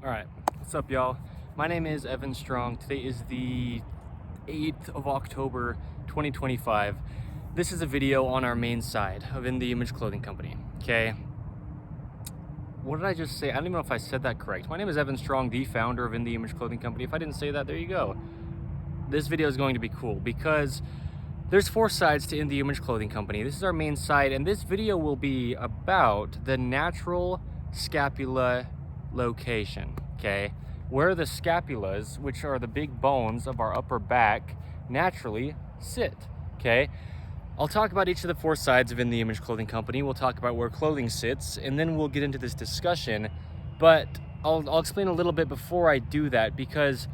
All right, what's up, y'all? My name is Evan Strong. Today is the 8th of October, 2025. This is a video on our main side of In The Image Clothing Company, okay? What did I just say? I don't even know if I said that correct. My name is Evan Strong, the founder of In The Image Clothing Company. If I didn't say that, there you go. This video is going to be cool because there's 4 sides to In The Image Clothing Company. This is our main side, and this video will be about the natural scapula location, okay? Where the scapulas, which are the big bones of our upper back, naturally sit, okay? I'll talk about each of the 4 sides of In The Image Clothing Company. We'll talk about where clothing sits, and then we'll get into this discussion. But I'll explain a little bit before I do that, because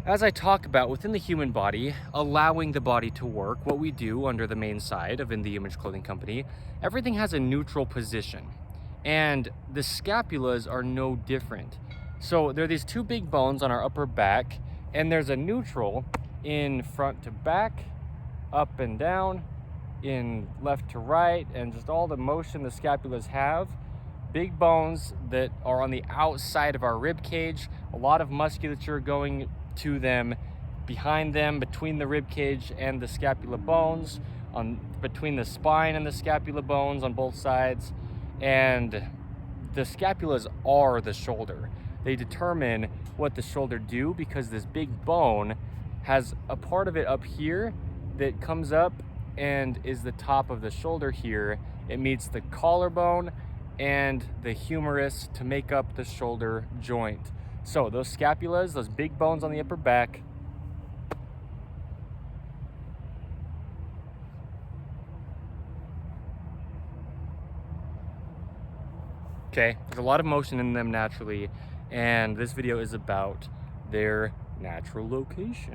as I talk about within the human body, allowing the body to work, what we do under the main side of In The Image Clothing Company, everything has a neutral position. And the scapulas are no different. So there are these 2 big bones on our upper back, and there's a neutral in front to back, up and down, in left to right, and just all the motion the scapulas have. Big bones that are on the outside of our rib cage, a lot of musculature going to them, behind them, between the rib cage and the scapula bones, between the spine and the scapula bones on both sides. And the scapulas are the shoulder. They determine what the shoulder do, because this big bone has a part of it up here that comes up and is the top of the shoulder here. It meets the collarbone and the humerus to make up the shoulder joint. So those scapulas, those big bones on the upper back, okay, there's a lot of motion in them naturally, and this video is about their natural location.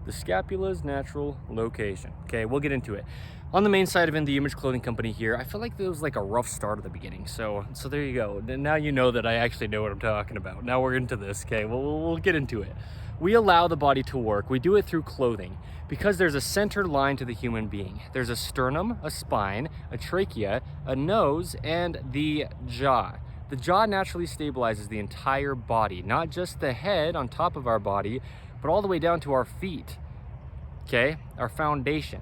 The scapula's natural location. Okay, we'll get into it. On the main side of In The Image Clothing Company here, I feel like there was like a rough start at the beginning. So there you go. Now you know that I actually know what I'm talking about. Now we're into this, okay? We'll get into it. We allow the body to work. We do it through clothing because there's a centered line to the human being. There's a sternum, a spine, a trachea, a nose, and the jaw. The jaw naturally stabilizes the entire body, not just the head on top of our body, but all the way down to our feet, okay? Our foundation.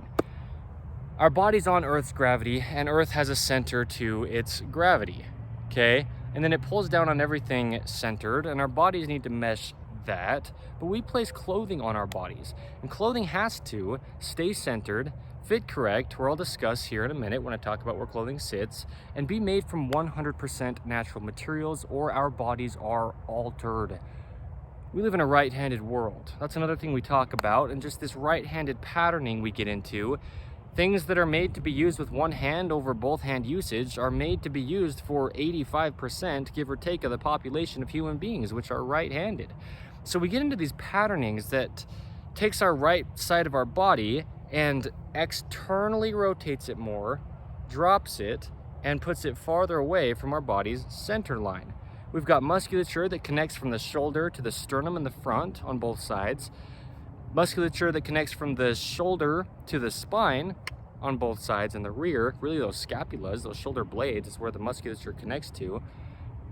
Our body's on Earth's gravity, and Earth has a center to its gravity, okay? And then it pulls down on everything centered, and our bodies need to mesh that, but we place clothing on our bodies, and clothing has to stay centered, fit correct, where I'll discuss here in a minute when I talk about where clothing sits, and be made from 100% natural materials, or our bodies are altered. We live in a right-handed world. That's another thing we talk about, and just this right-handed patterning we get into. Things that are made to be used with one hand over both hand usage are made to be used for 85%, give or take, of the population of human beings, which are right-handed. So we get into these patternings that takes our right side of our body and externally rotates it more, drops it, and puts it farther away from our body's center line. We've got musculature that connects from the shoulder to the sternum in the front on both sides. Musculature that connects from the shoulder to the spine on both sides in the rear. Really, those scapulas, those shoulder blades, is where the musculature connects to.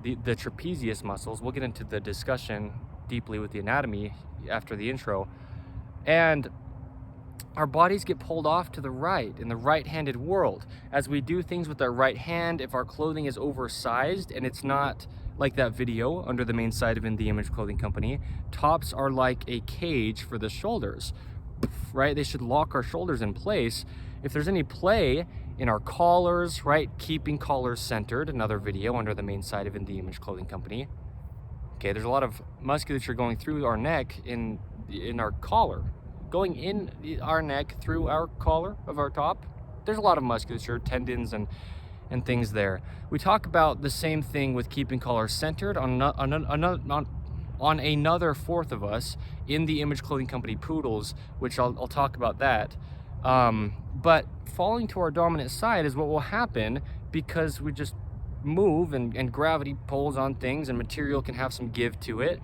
The trapezius muscles. We'll get into the discussion deeply with the anatomy after the intro. And our bodies get pulled off to the right in the right-handed world. As we do things with our right hand, if our clothing is oversized and it's not like that video under the main side of In The Image Clothing Company, tops are like a cage for the shoulders, right? They should lock our shoulders in place. If there's any play in our collars, right? Keeping collars centered, another video under the main side of In The Image Clothing Company. Okay, there's a lot of musculature going through our neck in our collar, going in our neck through our collar of our top. There's a lot of musculature, tendons, and things there. We talk about the same thing with keeping collars centered on another fourth of us in the Image Clothing Company poodles, which I'll talk about that. But falling to our dominant side is what will happen because we just move and gravity pulls on things and material can have some give to it.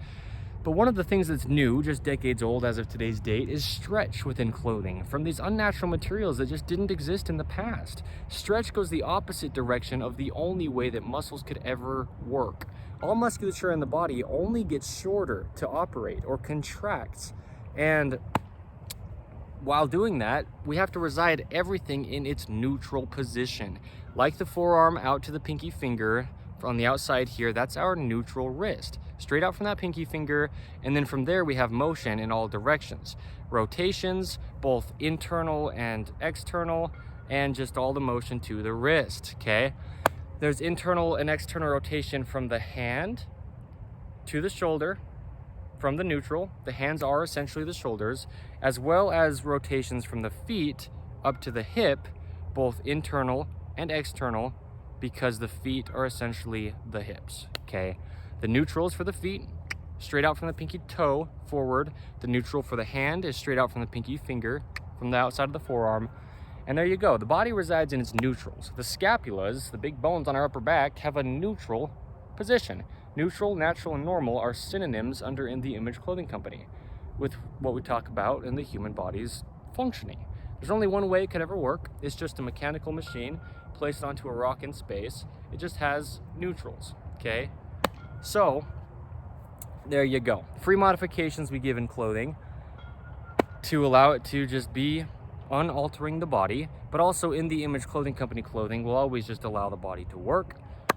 But one of the things that's new, just decades old as of today's date, is stretch within clothing from these unnatural materials that just didn't exist in the past. Stretch goes the opposite direction of the only way that muscles could ever work. All musculature in the body only gets shorter to operate or contracts. And while doing that, we have to reside everything in its neutral position. Like the forearm out to the pinky finger, on the outside here, that's our neutral wrist. Straight out from that pinky finger, and then from there we have motion in all directions. Rotations, both internal and external, and just all the motion to the wrist, okay? There's internal and external rotation from the hand to the shoulder, from the neutral. The hands are essentially the shoulders, as well as rotations from the feet up to the hip, both internal and external, because the feet are essentially the hips, okay? The neutral is for the feet, straight out from the pinky toe forward. The neutral for the hand is straight out from the pinky finger, from the outside of the forearm. And there you go. The body resides in its neutrals. The scapulas, the big bones on our upper back, have a neutral position. Neutral, natural, and normal are synonyms under In the Image Clothing Company with what we talk about in the human body's functioning. There's only one way it could ever work. It's just a mechanical machine placed onto a rock in space. It just has neutrals, okay? So, there you go. Free modifications we give in clothing to allow it to just be unaltering the body, but also In the Image Clothing Company clothing will always just allow the body to work,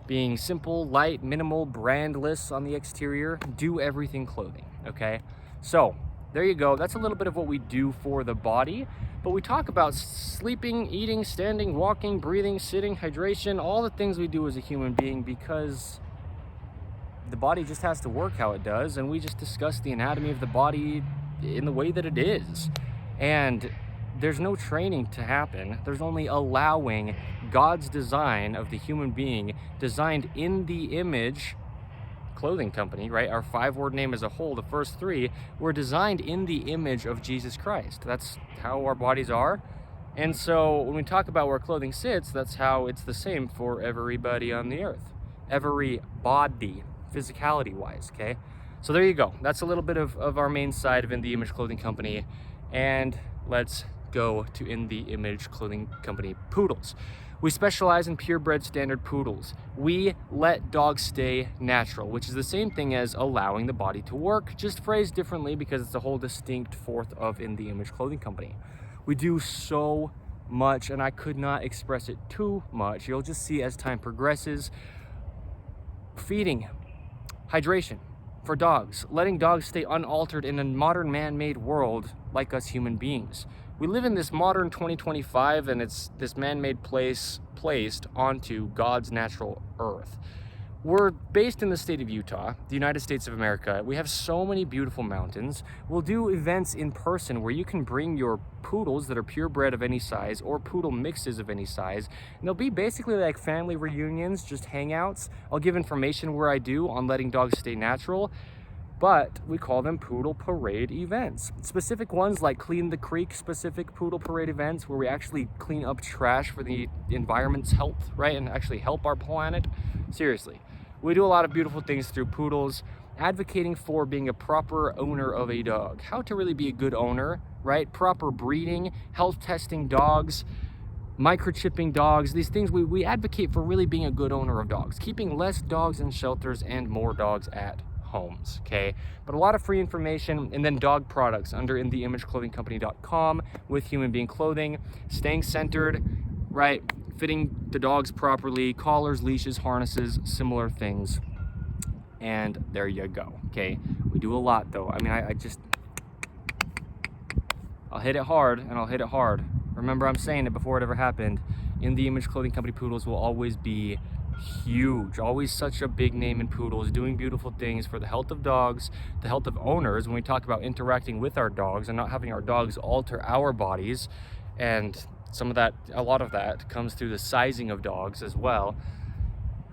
being simple, light, minimal, brandless on the exterior, do everything clothing, okay? So, there you go. That's a little bit of what we do for the body. But we talk about sleeping, eating, standing, walking, breathing, sitting, hydration, all the things we do as a human being, because the body just has to work how it does, and we just discuss the anatomy of the body in the way that it is. And there's no training to happen. There's only allowing God's design of the human being, designed in the image Clothing Company, right? Our 5-word name as a whole, the first 3, were designed in the image of Jesus Christ. That's how our bodies are. And so when we talk about where clothing sits, that's how it's the same for everybody on the earth. Every body, physicality-wise, okay? So there you go. That's a little bit of our main side of In the Image Clothing Company. And let's go to In the Image Clothing Company poodles. We specialize in purebred standard poodles. We let dogs stay natural, which is the same thing as allowing the body to work, just phrased differently because it's a whole distinct fourth of In the Image Clothing Company. We do so much, and I could not express it too much. You'll just see as time progresses. Feeding, hydration for dogs, letting dogs stay unaltered in a modern man-made world like us human beings. We live in this modern 2025, and it's this man-made place placed onto God's natural earth. We're based in the state of Utah, the United States of America. We have so many beautiful mountains. We'll do events in person where you can bring your poodles that are purebred of any size or poodle mixes of any size. And they'll be basically like family reunions, just hangouts. I'll give information where I do on letting dogs stay natural, but we call them poodle parade events. Specific ones like Clean the Creek specific poodle parade events where we actually clean up trash for the environment's health, right? And actually help our planet. Seriously. We do a lot of beautiful things through poodles, advocating for being a proper owner of a dog. How to really be a good owner, right? Proper breeding, health testing dogs, microchipping dogs, these things we advocate for really being a good owner of dogs, keeping less dogs in shelters and more dogs at homes, okay? But a lot of free information, and then dog products under InTheImageClothingCompany.com with human being clothing, staying centered, right? Fitting the dogs properly, collars, leashes, harnesses, similar things. And there you go, okay? We do a lot though. I mean, I'll hit it hard, and I'll hit it hard. Remember, I'm saying it before it ever happened. In the Image Clothing Company poodles will always be huge, always such a big name in poodles, doing beautiful things for the health of dogs, the health of owners when we talk about interacting with our dogs and not having our dogs alter our bodies. And some of that, a lot of that comes through the sizing of dogs as well.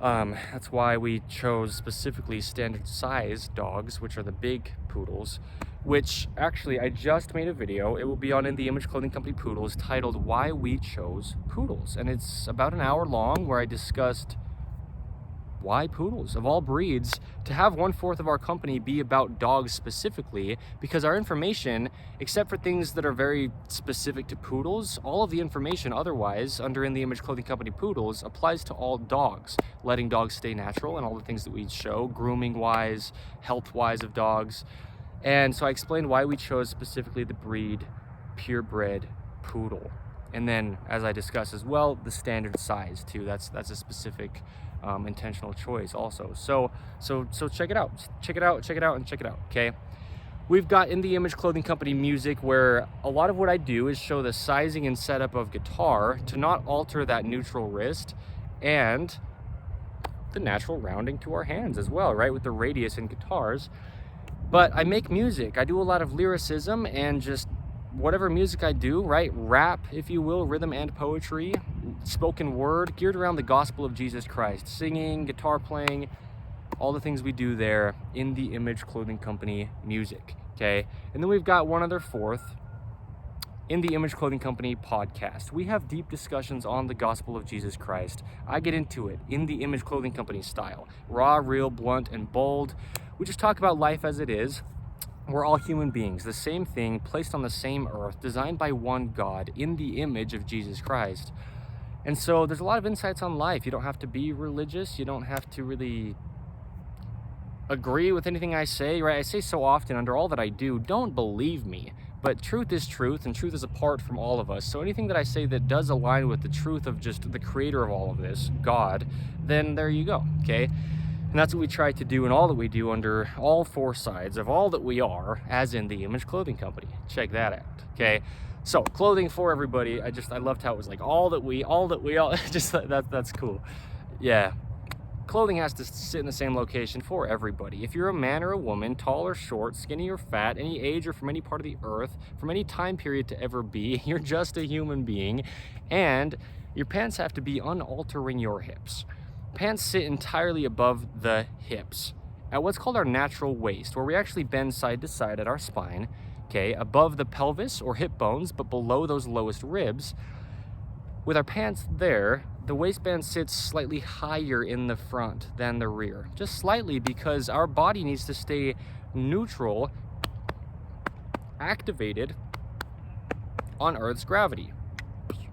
That's why we chose specifically standard size dogs, which are the big poodles, which actually I just made a video. It will be on In the Image Clothing Company poodles titled Why We Chose Poodles. And it's about an hour long where I discussed why poodles? Of all breeds, to have 1/4 of our company be about dogs specifically, because our information, except for things that are very specific to poodles, all of the information otherwise under In The Image Clothing Company Poodles applies to all dogs, letting dogs stay natural and all the things that we show, grooming wise, health wise of dogs. And so I explained why we chose specifically the breed purebred poodle. And then, as I discussed as well, the standard size too. That's a specific intentional choice also. So check it out, okay? We've got In The Image Clothing Company music, where a lot of what I do is show the sizing and setup of guitar to not alter that neutral wrist and the natural rounding to our hands as well, right? With the radius in guitars. But I make music. I do a lot of lyricism and just whatever music I do, right? Rap, if you will, rhythm and poetry, spoken word, geared around the gospel of Jesus Christ, singing, guitar playing, all the things we do there in the Image Clothing Company music, okay? And then we've got one other fourth, In The Image Clothing Company podcast. We have deep discussions on the gospel of Jesus Christ. I get into it in the Image Clothing Company style, raw, real, blunt, and bold. We just talk about life as it is. We're all human beings, the same thing, placed on the same earth, designed by one God, in the image of Jesus Christ. And so there's a lot of insights on life. You don't have to be religious. You don't have to really agree with anything I say, right? I say so often under all that I do, don't believe me. But truth is truth, and truth is apart from all of us. So anything that I say that does align with the truth of just the creator of all of this, God, then there you go, okay? And that's what we try to do in all that we do under all four sides of all that we are as In The Image Clothing Company. Check that out, okay? So clothing for everybody. I loved how it was like all that we just that's cool. Yeah. Clothing has to sit in the same location for everybody. If you're a man or a woman, tall or short, skinny or fat, any age or from any part of the earth, from any time period to ever be, you're just a human being. And your pants have to be unaltering your hips. Pants sit entirely above the hips at what's called our natural waist, where we actually bend side to side at our spine, okay, above the pelvis or hip bones, but below those lowest ribs. With our pants there, the waistband sits slightly higher in the front than the rear, just slightly, because our body needs to stay neutral, activated on Earth's gravity,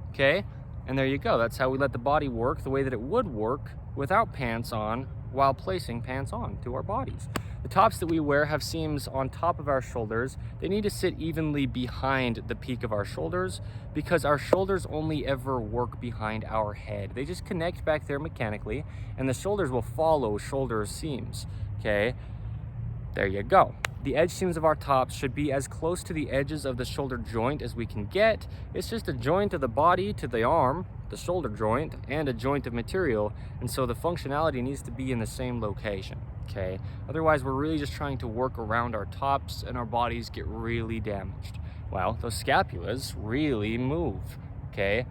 okay? And there you go. That's how we let the body work the way that it would work without pants on, while placing pants on to our bodies. The tops that we wear have seams on top of our shoulders. They need to sit evenly behind the peak of our shoulders, because our shoulders only ever work behind our head. They just connect back there mechanically, and the shoulders will follow shoulder seams, okay? There you go. The edge seams of our tops should be as close to the edges of the shoulder joint as we can get. It's just a joint of the body to the arm, the shoulder joint, and a joint of material, and so the functionality needs to be in the same location, okay? Otherwise, we're really just trying to work around our tops, and our bodies get really damaged. Well, those scapulas really move, okay,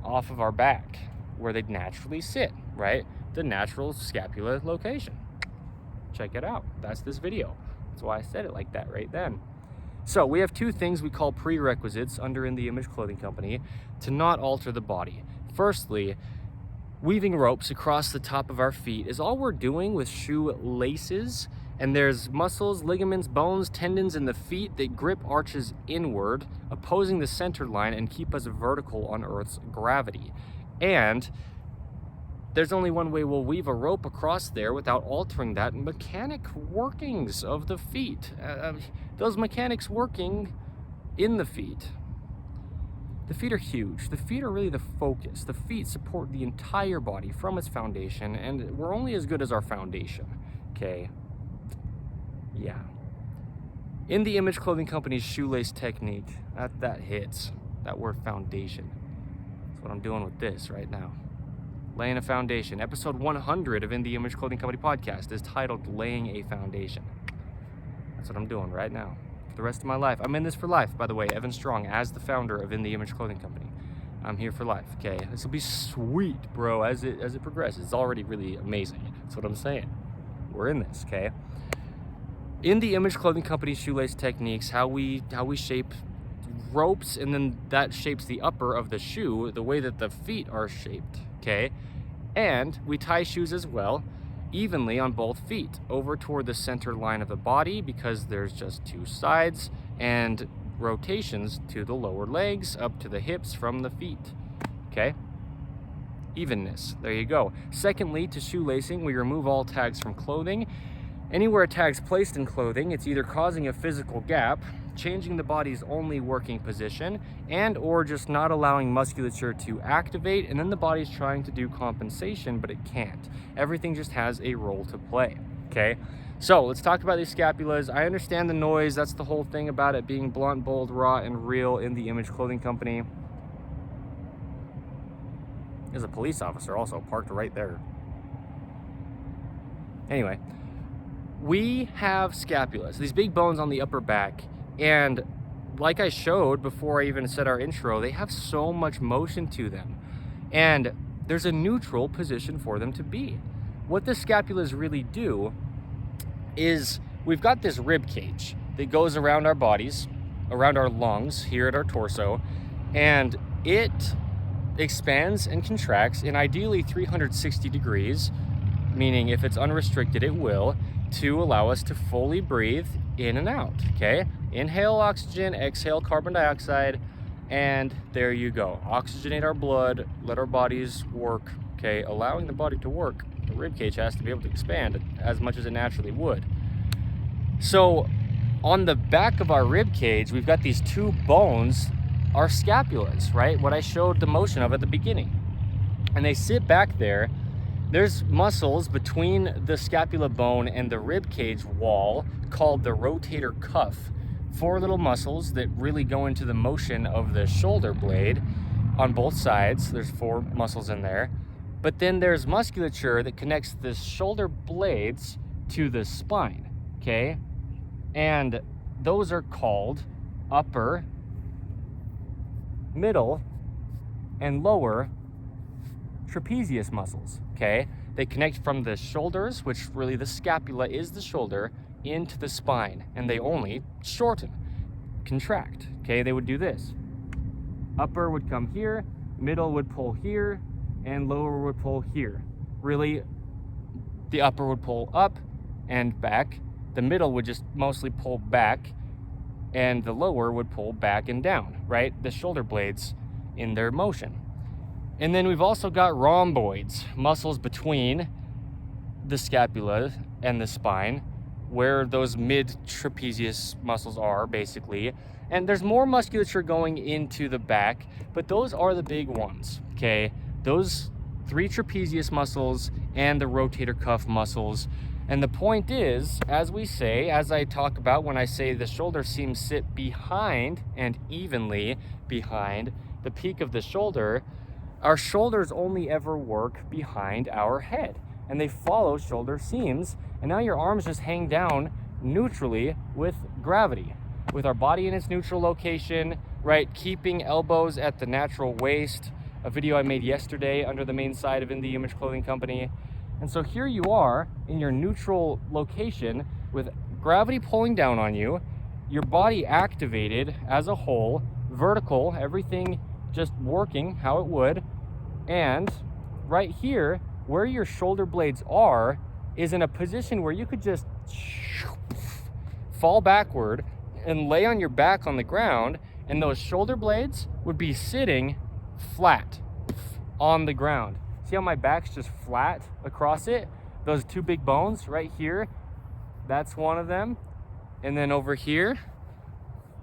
off of our back, where they naturally sit, right? The natural scapula location. Check it out. That's this video. That's why I said it like that right then. So we have two things we call prerequisites under In The Image Clothing Company to not alter the body. Firstly, weaving ropes across the top of our feet is all we're doing with shoe laces, and there's muscles, ligaments, bones, tendons in the feet that grip arches inward, opposing the center line and keep us vertical on Earth's gravity. And there's only one way we'll weave a rope across there without altering that mechanic workings of the feet. Those mechanics working in the feet. The feet are huge. The feet are really the focus. The feet support the entire body from its foundation, and we're only as good as our foundation, okay? Yeah. In The Image Clothing Company's shoelace technique, that hits, that word foundation. That's what I'm doing with this right now. Laying a foundation. Episode 100 of In The Image Clothing Company podcast is titled Laying a Foundation. That's what I'm doing right now for the rest of my life. I'm in this for life, by the way. Evan Strong, as the founder of In The Image Clothing Company. I'm here for life, okay? This will be sweet, bro, as it progresses. It's already really amazing. That's what I'm saying. We're in this, okay? In The Image Clothing Company shoelace techniques, how we shape ropes, and then that shapes the upper of the shoe, the way that the feet are shaped, okay? And we tie shoes as well, evenly on both feet, over toward the center line of the body, because there's just two sides, and rotations to the lower legs, up to the hips from the feet, okay? Evenness, there you go. Secondly, to shoe lacing, we remove all tags from clothing. Anywhere a tag's placed in clothing, it's either causing a physical gap, changing the body's only working position, and or just not allowing musculature to activate, and then the body's trying to do compensation, but it can't. Everything just has a role to play, okay? So let's talk about these scapulas. I understand the noise. That's the whole thing about it being blunt, bold, raw, and real in the Image Clothing Company. There's a police officer also parked right there. Anyway, we have scapulas, these big bones on the upper back, and like I showed before I even said our intro, they have so much motion to them, and there's a neutral position for them to be. What the scapulas really do is we've got this rib cage that goes around our bodies, around our lungs here at our torso, and it expands and contracts in ideally 360 degrees, meaning if it's unrestricted, it will, to allow us to fully breathe in and out, okay? Inhale oxygen, exhale carbon dioxide, and there you go. Oxygenate our blood, let our bodies work, okay? Allowing the body to work, the rib cage has to be able to expand as much as it naturally would. So on the back of our rib cage, we've got these two bones, our scapulas, right? What I showed the motion of at the beginning. And they sit back there. There's muscles between the scapula bone and the rib cage wall called the rotator cuff. 4 little muscles that really go into the motion of the shoulder blade on both sides. There's 4 muscles in there. But then there's musculature that connects the shoulder blades to the spine, okay? And those are called upper, middle, and lower trapezius muscles, okay? They connect from the shoulders, which really the scapula is the shoulder, into the spine, and they only shorten, contract, okay? They would do this. Upper would come here, middle would pull here, and lower would pull here. Really, the upper would pull up and back, the middle would just mostly pull back, and the lower would pull back and down, right? The shoulder blades in their motion. And then we've also got rhomboids, muscles between the scapula and the spine, where those mid-trapezius muscles are, basically. And there's more musculature going into the back, but those are the big ones, okay? Those 3 trapezius muscles and the rotator cuff muscles. And the point is, as we say, as I talk about when I say the shoulder seams sit behind and evenly behind the peak of the shoulder, our shoulders only ever work behind our head, and they follow shoulder seams. And now your arms just hang down neutrally with gravity, with our body in its neutral location, right? Keeping elbows at the natural waist, a video I made yesterday under the main side of In The Image Clothing Company. And so here you are in your neutral location with gravity pulling down on you, your body activated as a whole, vertical, everything just working how it would. And right here, where your shoulder blades are, is in a position where you could just fall backward and lay on your back on the ground, and those shoulder blades would be sitting flat on the ground. See how my back's just flat across it? Those 2 big bones right here, that's one of them. And then over here,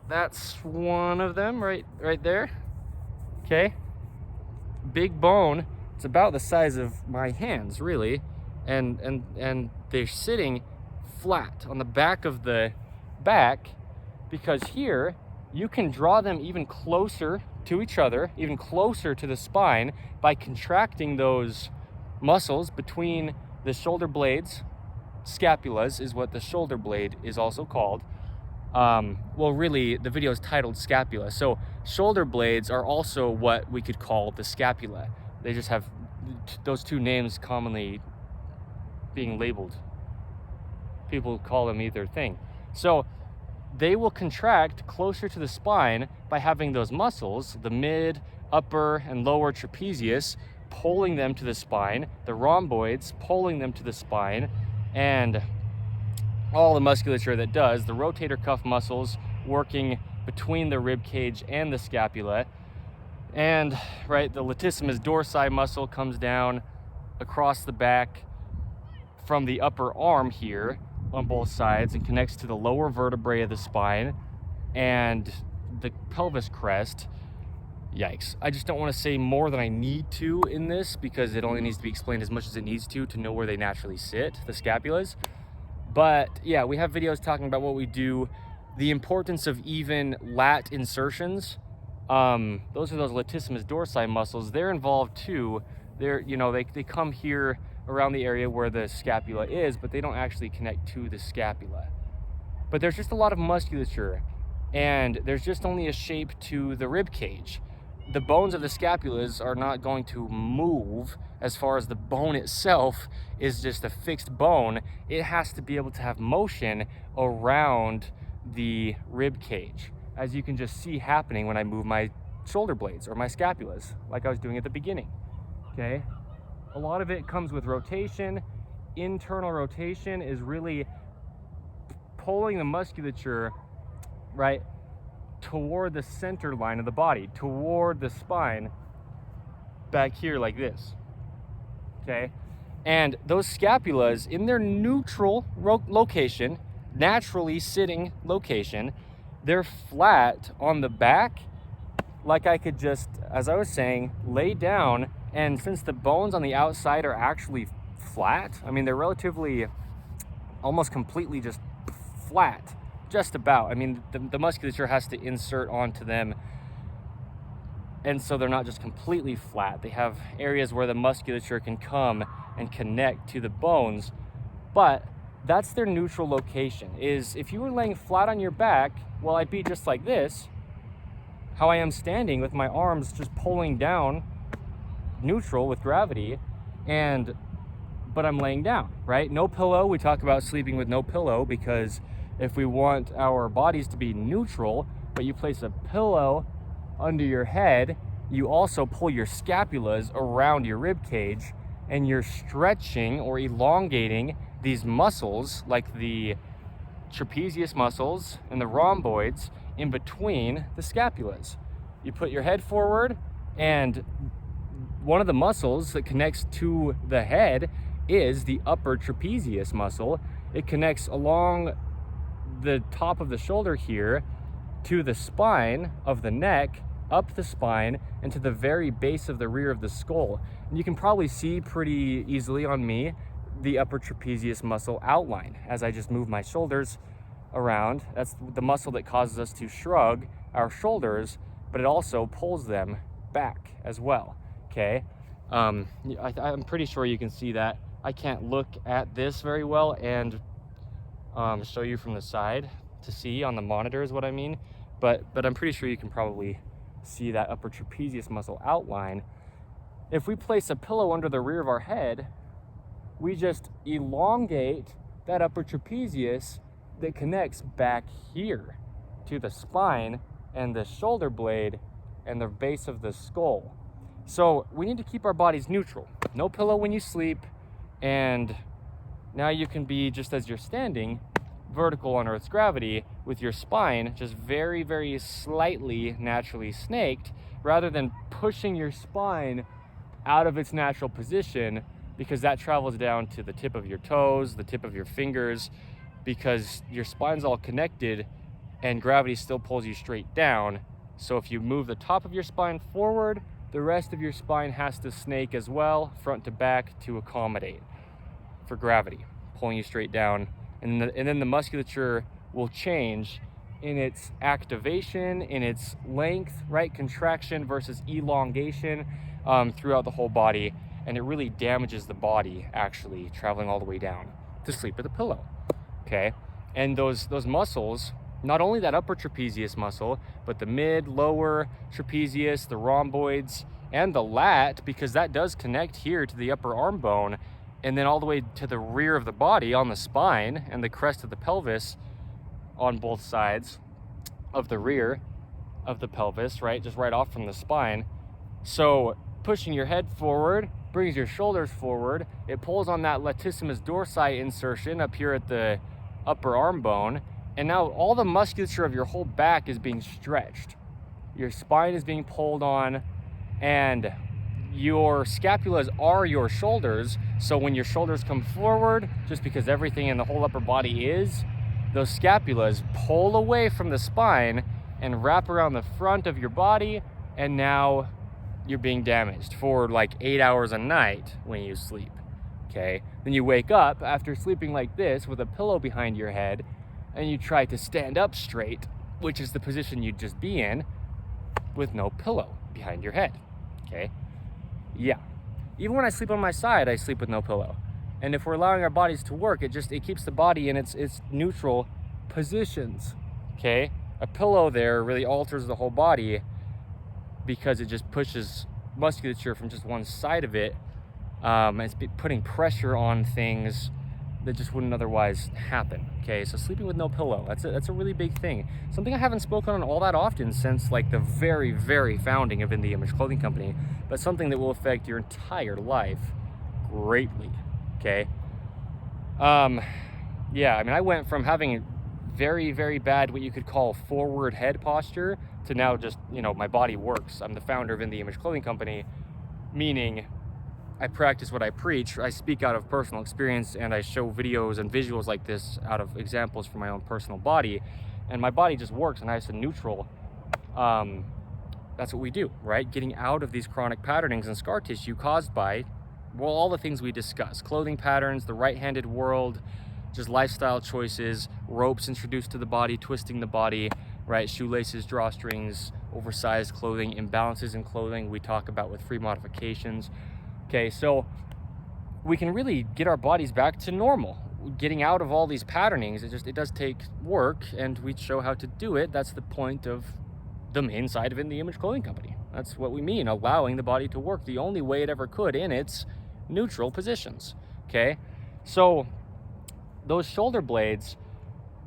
that's one of them right there. Okay? Big bone, it's about the size of my hands, really. And they're sitting flat on the back of the back, because here you can draw them even closer to each other, even closer to the spine, by contracting those muscles between the shoulder blades. Scapulas is what the shoulder blade is also called. Well, really, the video is titled Scapula. So shoulder blades are also what we could call the scapula. They just have those 2 names commonly being labeled. People call them either thing. So they will contract closer to the spine by having those muscles, the mid, upper, and lower trapezius, pulling them to the spine, the rhomboids pulling them to the spine, and all the musculature that does, the rotator cuff muscles working between the rib cage and the scapula. And right, the latissimus dorsi muscle comes down across the back from the upper arm here on both sides and connects to the lower vertebrae of the spine and the pelvis crest. Yikes. I just don't want to say more than I need to in this, because it only needs to be explained as much as it needs to know where they naturally sit, the scapulas. But yeah, we have videos talking about what we do, the importance of even lat insertions. Those are those latissimus dorsi muscles. They're involved too. They're, you know, they come here around the area where the scapula is, but they don't actually connect to the scapula. But there's just a lot of musculature, and there's just only a shape to the rib cage. The bones of the scapulas are not going to move. As far as the bone itself is just a fixed bone, it has to be able to have motion around the rib cage, as you can just see happening when I move my shoulder blades or my scapulas, like I was doing at the beginning. Okay, a lot of it comes with rotation. Internal rotation is really pulling the musculature right toward the center line of the body, toward the spine, back here like this. Okay, and those scapulas in their neutral location, naturally sitting location, they're flat on the back. Like I could just, as I was saying, lay down, and since the bones on the outside are actually flat, I mean, they're relatively almost completely just flat, just about. I mean, the musculature has to insert onto them, and so they're not just completely flat. They have areas where the musculature can come and connect to the bones, but that's their neutral location. Is if you were laying flat on your back, well, I'd be just like this, how I am standing with my arms just pulling down, neutral with gravity, but I'm laying down, right? No pillow. We talk about sleeping with no pillow, because if we want our bodies to be neutral, but you place a pillow under your head, you also pull your scapulas around your rib cage, and you're stretching or elongating these muscles, like the trapezius muscles and the rhomboids in between the scapulas. You put your head forward, and one of the muscles that connects to the head is the upper trapezius muscle. It connects along the top of the shoulder here to the spine of the neck, up the spine, and to the very base of the rear of the skull. And you can probably see pretty easily on me the upper trapezius muscle outline as I just move my shoulders around. That's the muscle that causes us to shrug our shoulders, but it also pulls them back as well. Okay, I'm pretty sure you can see that. I can't look at this very well and show you from the side to see on the monitor is what I mean, but I'm pretty sure you can probably see that upper trapezius muscle outline. If we place a pillow under the rear of our head, we just elongate that upper trapezius that connects back here to the spine and the shoulder blade and the base of the skull. So we need to keep our bodies neutral. No pillow when you sleep, and now you can be, just as you're standing, vertical on Earth's gravity with your spine just very, very slightly naturally snaked, rather than pushing your spine out of its natural position, because that travels down to the tip of your toes, the tip of your fingers, because your spine's all connected and gravity still pulls you straight down. So if you move the top of your spine forward, the rest of your spine has to snake as well, front to back, to accommodate for gravity, pulling you straight down. And then the musculature will change in its activation, in its length, right? Contraction versus elongation throughout the whole body. And it really damages the body, actually, traveling all the way down to sleep with a pillow, okay? And those muscles, not only that upper trapezius muscle, but the mid, lower trapezius, the rhomboids, and the lat, because that does connect here to the upper arm bone, and then all the way to the rear of the body on the spine and the crest of the pelvis on both sides of the rear of the pelvis, right? Just right off from the spine. So pushing your head forward, brings your shoulders forward. It pulls on that latissimus dorsi insertion up here at the upper arm bone. And now all the musculature of your whole back is being stretched. Your spine is being pulled on, and your scapulas are your shoulders. So when your shoulders come forward, just because everything in the whole upper body is, those scapulas pull away from the spine and wrap around the front of your body, and now you're being damaged for like 8 hours a night when you sleep, okay? Then you wake up after sleeping like this with a pillow behind your head, and you try to stand up straight, which is the position you'd just be in, with no pillow behind your head, okay? Yeah, even when I sleep on my side, I sleep with no pillow. And if we're allowing our bodies to work, it keeps the body in its neutral positions, okay? A pillow there really alters the whole body because it just pushes musculature from just one side of it. And it's putting pressure on things that just wouldn't otherwise happen, okay? So sleeping with no pillow, that's a really big thing. Something I haven't spoken on all that often since like the very, very founding of In The Image Clothing Company, but something that will affect your entire life greatly, okay? Yeah, I mean, I went from having very, very bad, what you could call forward head posture, to now just, you know, my body works. I'm the founder of In The Image Clothing Company, meaning I practice what I preach. I speak out of personal experience, and I show videos and visuals like this out of examples from my own personal body, and my body just works, and I have a neutral. That's what we do, right? Getting out of these chronic patternings and scar tissue caused by, well, all the things we discuss: clothing patterns, the right-handed world, just lifestyle choices, ropes introduced to the body, twisting the body, right? Shoelaces, drawstrings, oversized clothing, imbalances in clothing we talk about with free modifications. Okay, so we can really get our bodies back to normal. Getting out of all these patternings, it does take work, and we show how to do it. That's the point of the main side of In The Image Clothing Company. That's what we mean, allowing the body to work the only way it ever could in its neutral positions, okay? So those shoulder blades,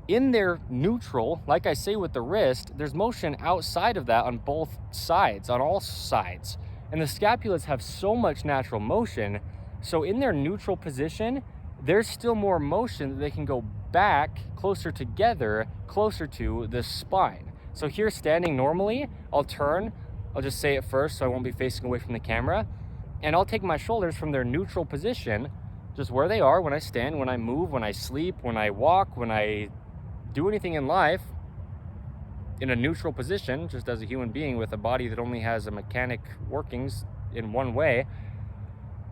in their neutral, like I say with the wrist, there's motion outside of that on both sides, on all sides. And the scapulas have so much natural motion, so in their neutral position, there's still more motion that they can go back closer together, closer to the spine. So here, standing normally, I'll turn, I'll just say it first so I won't be facing away from the camera, and I'll take my shoulders from their neutral position, just where they are when I stand, when I move, when I sleep, when I walk, when I do anything in life, in a neutral position, just as a human being with a body that only has a mechanic workings in one way.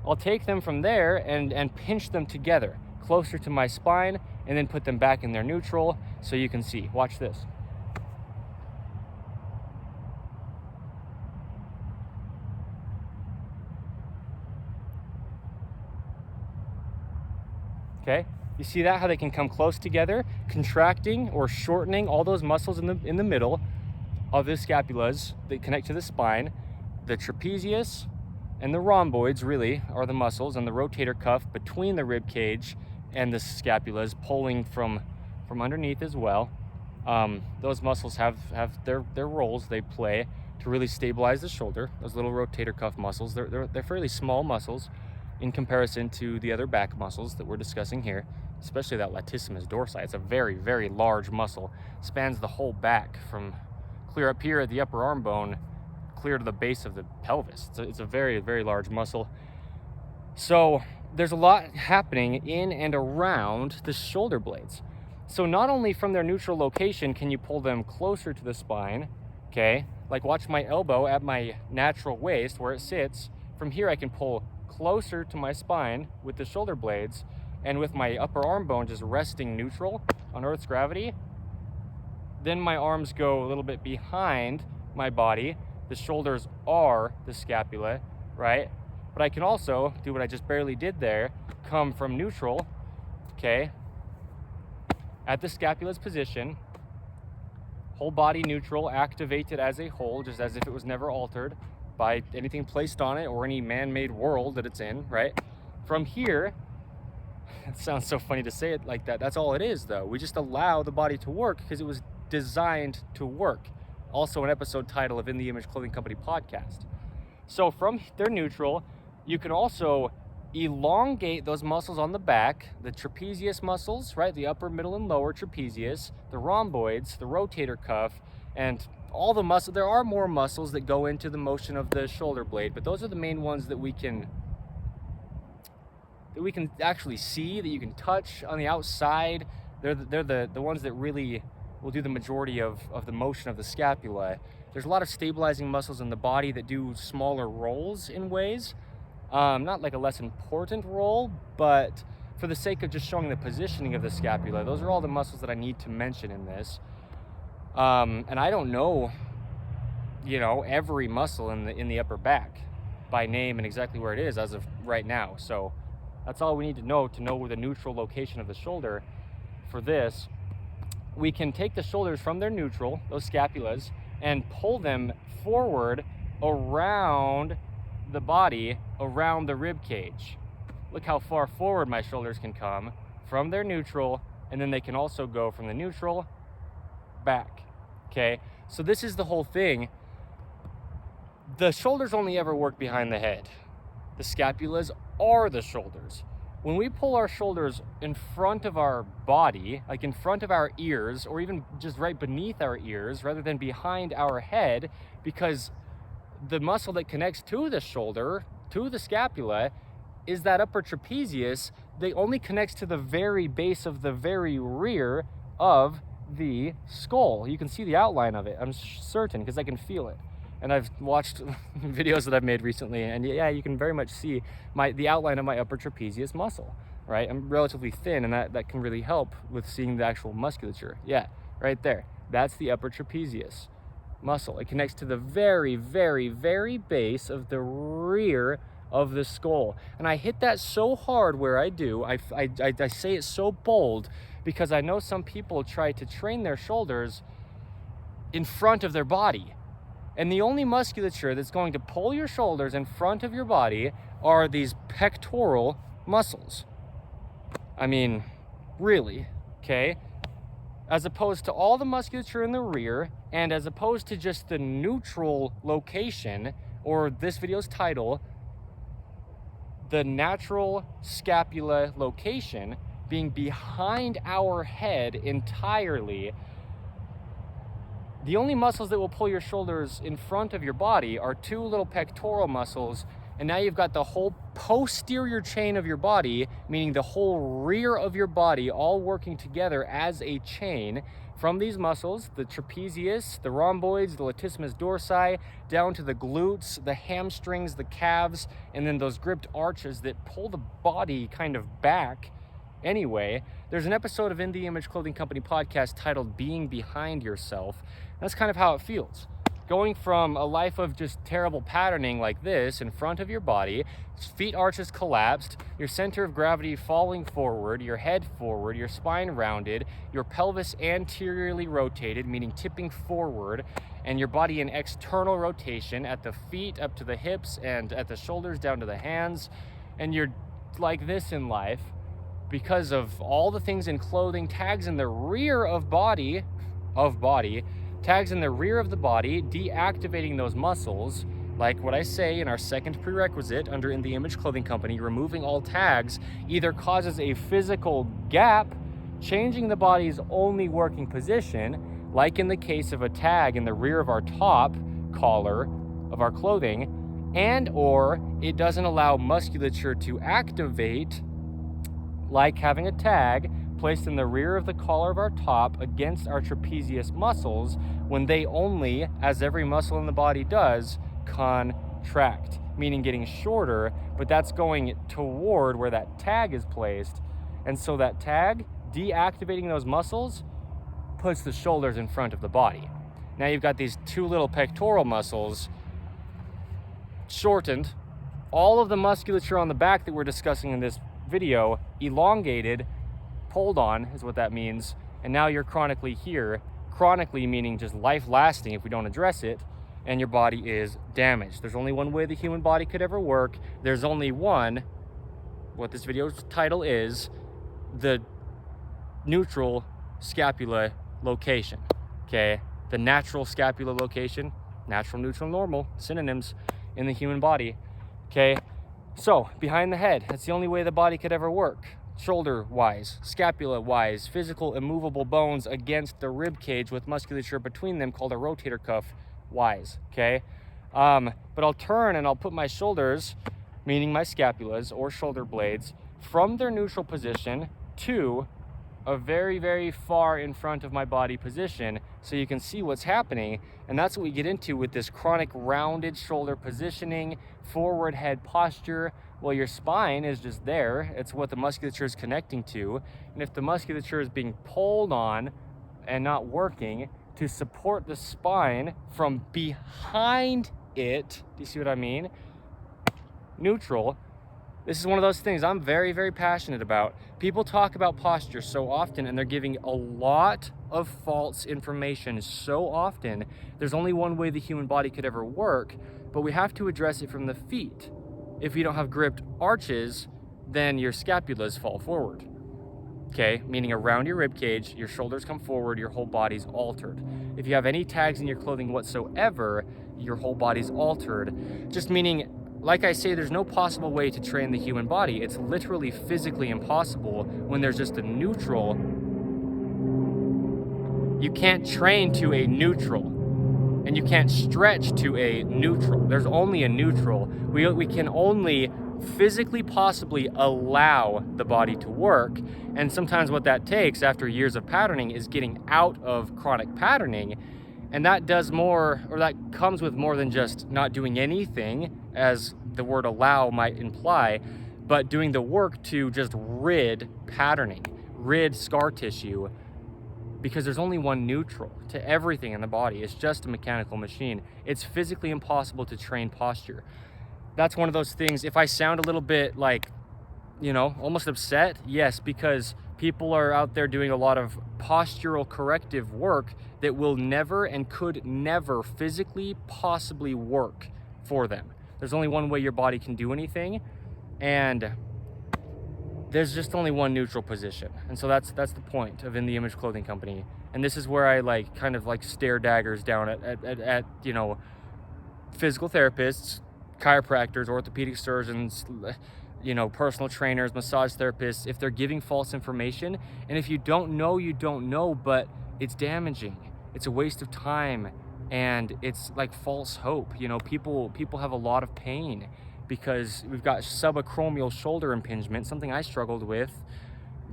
I'll take them from there and pinch them together closer to my spine, and then put them back in their neutral so you can see. Watch this. Okay, you see that, how they can come close together, contracting or shortening all those muscles in the middle of the scapulas that connect to the spine. The trapezius and the rhomboids really are the muscles, and the rotator cuff between the rib cage and the scapulas pulling from underneath as well. Those muscles have their roles they play to really stabilize the shoulder. Those little rotator cuff muscles, they're fairly small muscles in comparison to the other back muscles that we're discussing here, especially that latissimus dorsi. It's a very, very large muscle, spans the whole back from clear up here at the upper arm bone, clear to the base of the pelvis. It's a very, very large muscle. So there's a lot happening in and around the shoulder blades. So not only from their neutral location can you pull them closer to the spine, okay? Like watch my elbow at my natural waist where it sits. From here I can pull closer to my spine with the shoulder blades, and with my upper arm bone just resting neutral on Earth's gravity, then my arms go a little bit behind my body. The shoulders are the scapula, right? But I can also do what I just barely did there, come from neutral, okay, at the scapula's position, whole body neutral, activated as a whole, just as if it was never altered by anything placed on it or any man-made world that it's in, right? From here, it sounds so funny to say it like that. That's all it is, though. We just allow the body to work because it was designed to work. Also an episode title of In The Image Clothing Company podcast. So from their neutral, you can also elongate those muscles on the back, the trapezius muscles, right? The upper, middle, and lower trapezius, the rhomboids, the rotator cuff, and all the muscles. There are more muscles that go into the motion of the shoulder blade, but those are the main ones that we can actually see, that you can touch on the outside. They're the ones that really will do the majority of the motion of the scapula. There's a lot of stabilizing muscles in the body that do smaller roles in ways. Not like a less important role, but for the sake of just showing the positioning of the scapula, those are all the muscles that I need to mention in this. And I don't know, every muscle in the upper back by name and exactly where it is as of right now. So that's all we need to know where the neutral location of the shoulder for this. We can take the shoulders from their neutral, those scapulas, and pull them forward around the body, around the rib cage. Look how far forward my shoulders can come from their neutral, and then they can also go from the neutral back. Okay, so this is the whole thing. The shoulders only ever work behind the head. The scapulas are the shoulders. When we pull our shoulders in front of our body, like in front of our ears, or even just right beneath our ears, rather than behind our head, because the muscle that connects to the shoulder, to the scapula, is that upper trapezius that only connects to the very base of the very rear of the skull. You can see the outline of it, I'm certain, because I can feel it. And I've watched videos that I've made recently, and yeah, you can very much see the outline of my upper trapezius muscle, right? I'm relatively thin, and that can really help with seeing the actual musculature. Yeah, right there. That's the upper trapezius muscle. It connects to the very, very, very base of the rear of the skull. And I hit that so hard where I do. I say it so bold because I know some people try to train their shoulders in front of their body. And the only musculature that's going to pull your shoulders in front of your body are these pectoral muscles. I mean, really, okay? As opposed to all the musculature in the rear, and as opposed to just the neutral location, or this video's title, the natural scapula location being behind our head entirely. The only muscles that will pull your shoulders in front of your body are two little pectoral muscles, and now you've got the whole posterior chain of your body, meaning the whole rear of your body, all working together as a chain from these muscles, the trapezius, the rhomboids, the latissimus dorsi, down to the glutes, the hamstrings, the calves, and then those gripped arches that pull the body kind of back. Anyway, there's an episode of In the Image Clothing Company podcast titled Being Behind Yourself. That's kind of how it feels. Going from a life of just terrible patterning like this in front of your body, feet arches collapsed, your center of gravity falling forward, your head forward, your spine rounded, your pelvis anteriorly rotated, meaning tipping forward, and your body in external rotation at the feet up to the hips and at the shoulders down to the hands. And you're like this in life because of all the things in clothing, tags in the rear of body, tags in the rear of the body, deactivating those muscles, like what I say in our second prerequisite under In the Image Clothing Company, removing all tags either causes a physical gap, changing the body's only working position, like in the case of a tag in the rear of our top collar of our clothing, and or it doesn't allow musculature to activate, like having a tag placed in the rear of the collar of our top against our trapezius muscles when they only, as every muscle in the body does, contract, meaning getting shorter, but that's going toward where that tag is placed. And so that tag, deactivating those muscles, puts the shoulders in front of the body. Now you've got these two little pectoral muscles shortened, all of the musculature on the back that we're discussing in this video elongated, pulled on is what that means, and now you're chronically here, chronically meaning just life-lasting if we don't address it, and your body is damaged. There's only one way the human body could ever work. There's only one, what this video's title is, the neutral scapula location, okay? The natural scapula location, natural, neutral, normal, synonyms, in the human body. Okay, so behind the head, that's the only way the body could ever work. Shoulder wise, scapula wise, physical immovable bones against the rib cage with musculature between them called a rotator cuff wise. Okay, but I'll turn and I'll put my shoulders, meaning my scapulas or shoulder blades, from their neutral position to a very, very far in front of my body position so you can see what's happening. And that's what we get into with this chronic rounded shoulder positioning, forward head posture. Well, your spine is just there. It's what the musculature is connecting to. And if the musculature is being pulled on and not working to support the spine from behind it, do you see what I mean? Neutral. This is one of those things I'm very, very passionate about. People talk about posture so often and they're giving a lot of false information so often. There's only one way the human body could ever work, but we have to address it from the feet. If you don't have gripped arches, then your scapulas fall forward. Okay, meaning around your rib cage, your shoulders come forward, your whole body's altered. If you have any tags in your clothing whatsoever, your whole body's altered. Just meaning, like I say, there's no possible way to train the human body. It's literally physically impossible when there's just a neutral. You can't train to a neutral, and you can't stretch to a neutral. There's only a neutral. We can only physically possibly allow the body to work, and sometimes what that takes after years of patterning is getting out of chronic patterning. And that does more, or that comes with more than just not doing anything, as the word allow might imply, but doing the work to just rid patterning, rid scar tissue, because there's only one neutral to everything in the body. It's just a mechanical machine. It's physically impossible to train posture. That's one of those things, if I sound a little bit like, you know, almost upset, yes, because people are out there doing a lot of postural corrective work that will never and could never physically possibly work for them. There's only one way your body can do anything, and there's just only one neutral position. And so that's the point of In the Image Clothing Company. And this is where I kind of stare daggers down at you know, physical therapists, chiropractors, orthopedic surgeons, you know, personal trainers, massage therapists, if they're giving false information. And if you don't know, you don't know, but it's damaging. It's a waste of time, and it's like false hope. You know, people have a lot of pain because we've got subacromial shoulder impingement, something I struggled with,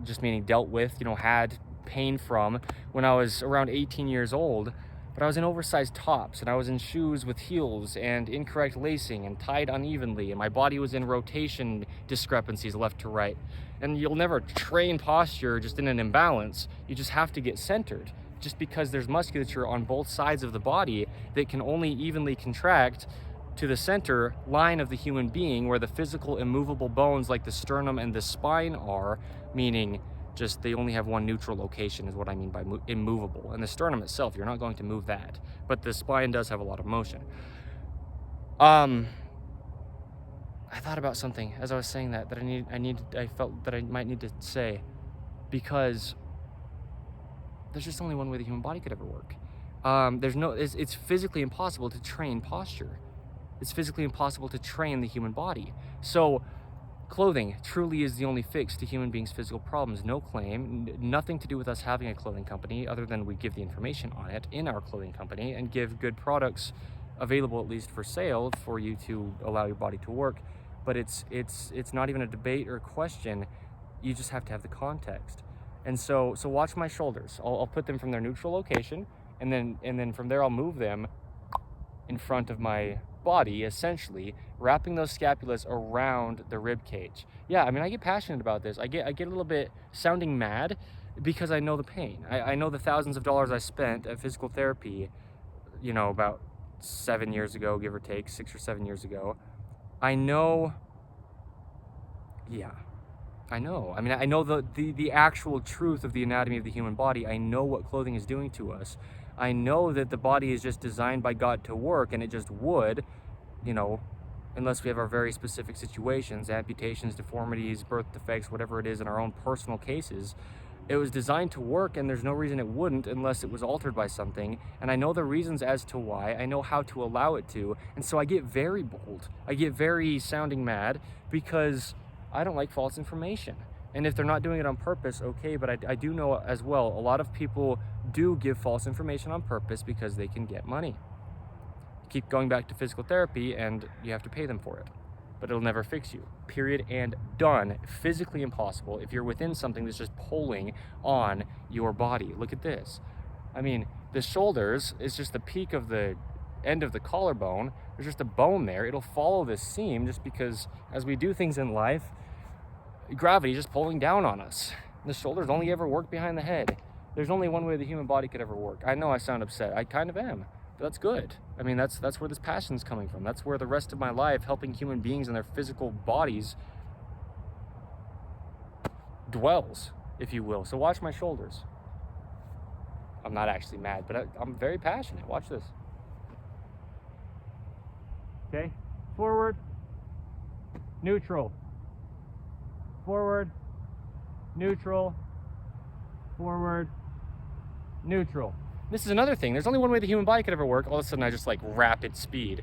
just meaning dealt with, you know, had pain from when I was around 18 years old. But I was in oversized tops, and I was in shoes with heels and incorrect lacing and tied unevenly, and my body was in rotation discrepancies left to right. And you'll never train posture just in an imbalance. You just have to get centered, just because there's musculature on both sides of the body that can only evenly contract to the center line of the human being, where the physical immovable bones like the sternum and the spine are, meaning just they only have one neutral location is what I mean by immovable. And the sternum itself, you're not going to move that, but the spine does have a lot of motion. I thought about something as I was saying that I felt that I might need to say, because there's just only one way the human body could ever work. It's physically impossible to train posture. It's physically impossible to train the human body. So clothing truly is the only fix to human beings' physical problems. No claim, nothing to do with us having a clothing company, other than we give the information on it in our clothing company and give good products available, at least for sale, for you to allow your body to work. But it's not even a debate or a question. You just have to have the context. And so watch my shoulders. I'll put them from their neutral location, and then from there I'll move them in front of my body, essentially wrapping those scapulas around the rib cage. Yeah, I mean, I get passionate about this. I get a little bit sounding mad because I know the pain. I know the thousands of dollars I spent at physical therapy, you know, about 7 years ago, give or take, 6 or 7 years ago. I know. I mean, I know the actual truth of the anatomy of the human body. I know what clothing is doing to us. I know that the body is just designed by God to work, and it just would, you know, unless we have our very specific situations, amputations, deformities, birth defects, whatever it is in our own personal cases. It was designed to work, and there's no reason it wouldn't unless it was altered by something. And I know the reasons as to why. I know how to allow it to. And so I get very bold. I get very sounding mad because I don't like false information. And if they're not doing it on purpose, okay, but I do know as well, a lot of people do give false information on purpose because they can get money. Keep going back to physical therapy and you have to pay them for it. But it'll never fix you. Period and done. Physically impossible if you're within something that's just pulling on your body. Look at this. I mean, the shoulders is just the peak of the end of the collarbone. There's just a bone there. It'll follow this seam just because as we do things in life, gravity is just pulling down on us. The shoulders only ever work behind the head. There's only one way the human body could ever work. I know I sound upset. I kind of am. But that's good. I mean, that's where this passion's coming from. That's where the rest of my life, helping human beings in their physical bodies, dwells, if you will. So watch my shoulders. I'm not actually mad, but I'm very passionate. Watch this. Okay, forward, neutral. Forward, neutral, forward, neutral. This is another thing. There's only one way the human body could ever work. All of a sudden, I just like rapid speed.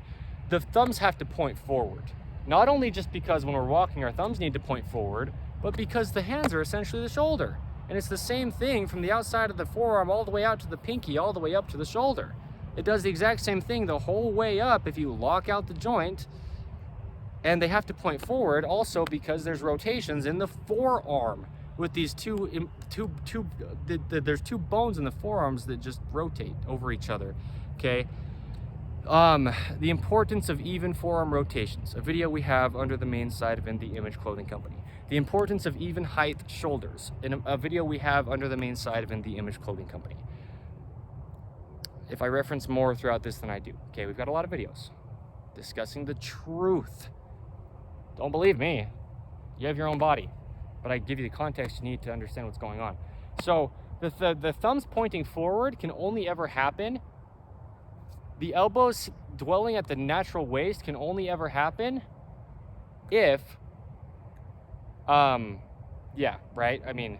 The thumbs have to point forward. Not only just because when we're walking, our thumbs need to point forward, but because the hands are essentially the shoulder. And it's the same thing from the outside of the forearm all the way out to the pinky, all the way up to the shoulder. It does the exact same thing the whole way up if you lock out the joint. And they have to point forward also because there's rotations in the forearm with these there's two bones in the forearms that just rotate over each other, okay? The importance of even forearm rotations, a video we have under the main side of the Image Clothing Company. The importance of even height shoulders, in a video we have under the main side of the Image Clothing Company. If I reference more throughout this than I do, okay, we've got a lot of videos discussing the truth. Don't believe me, you have your own body, but I give you the context you need to understand what's going on. So the thumbs pointing forward can only ever happen. The elbows dwelling at the natural waist can only ever happen if, yeah, right? I mean,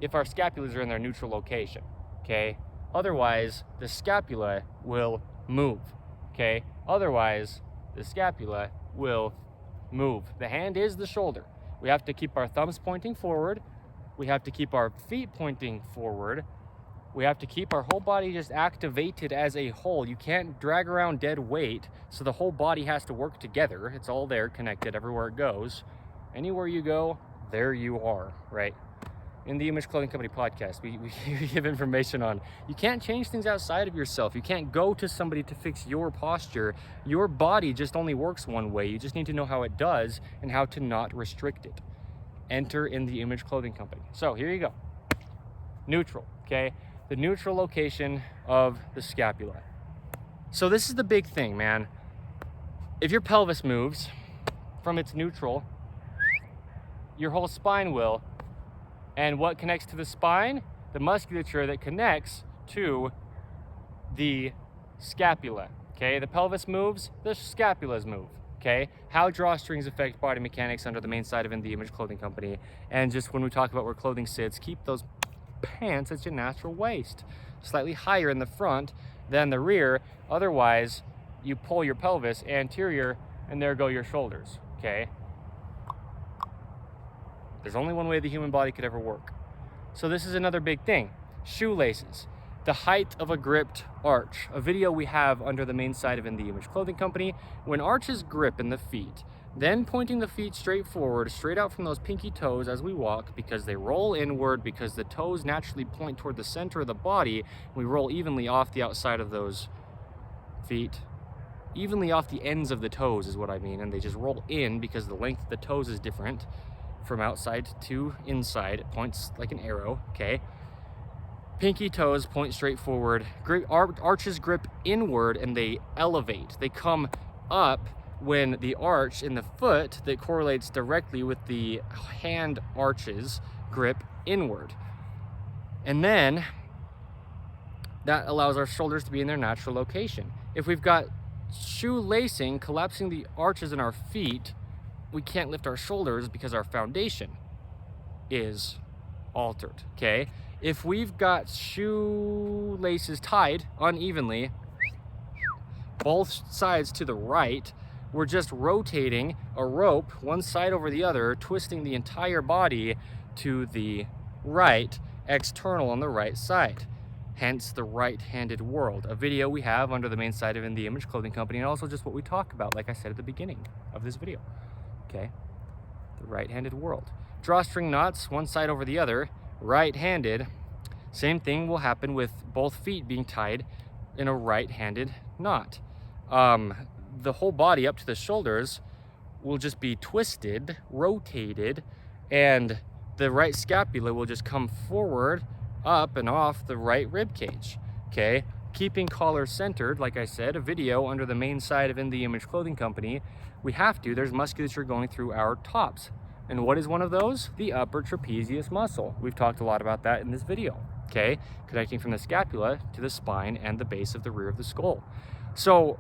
if our scapulas are in their neutral location, okay? Otherwise, the scapula will move, okay? Otherwise, the scapula will move. The hand is the shoulder. We have to keep our thumbs pointing forward. We have to keep our feet pointing forward. We have to keep our whole body just activated as a whole. You can't drag around dead weight, so the whole body has to work together. It's all there, connected everywhere it goes. Anywhere you go, there you are, right? In the Image Clothing Company podcast, we give information on you can't change things outside of yourself. You can't go to somebody to fix your posture. Your body just only works one way. You just need to know how it does and how to not restrict it. Enter in the Image Clothing Company. So here you go. Neutral, okay? The neutral location of the scapula. So this is the big thing, man. If your pelvis moves from its neutral, your whole spine will. And what connects to the spine? The musculature that connects to the scapula, okay? The pelvis moves, the scapulas move, okay? How drawstrings affect body mechanics under the main side of the Image Clothing Company. And just when we talk about where clothing sits, keep those pants at your natural waist, slightly higher in the front than the rear. Otherwise, you pull your pelvis anterior and there go your shoulders, okay? There's only one way the human body could ever work. So this is another big thing. Shoelaces, the height of a gripped arch. A video we have under the main side of the Image Clothing Company. When arches grip in the feet, then pointing the feet straight forward, straight out from those pinky toes as we walk, because they roll inward, because the toes naturally point toward the center of the body. We roll evenly off the outside of those feet. Evenly off the ends of the toes is what I mean, and they just roll in because the length of the toes is different. From outside to inside, it points like an arrow, okay? Pinky toes point straight forward. Arches grip inward and they elevate. They come up when the arch in the foot that correlates directly with the hand arches grip inward. And then that allows our shoulders to be in their natural location. If we've got shoe lacing collapsing the arches in our feet, we can't lift our shoulders because our foundation is altered, okay? If we've got shoelaces tied unevenly, both sides to the right, we're just rotating a rope one side over the other, twisting the entire body to the right, external on the right side. Hence the right-handed world, a video we have under the main site of In The Image Clothing Company, and also just what we talk about, like I said at the beginning of this video, okay? The right-handed world. Drawstring knots, one side over the other, right-handed. Same thing will happen with both feet being tied in a right-handed knot. The whole body up to the shoulders will just be twisted, rotated, and the right scapula will just come forward, up and off the right rib cage, okay? Keeping collar centered, like I said, a video under the main side of In The Image Clothing Company, we have to, there's musculature going through our tops. And what is one of those? The upper trapezius muscle. We've talked a lot about that in this video, okay? Connecting from the scapula to the spine and the base of the rear of the skull. So,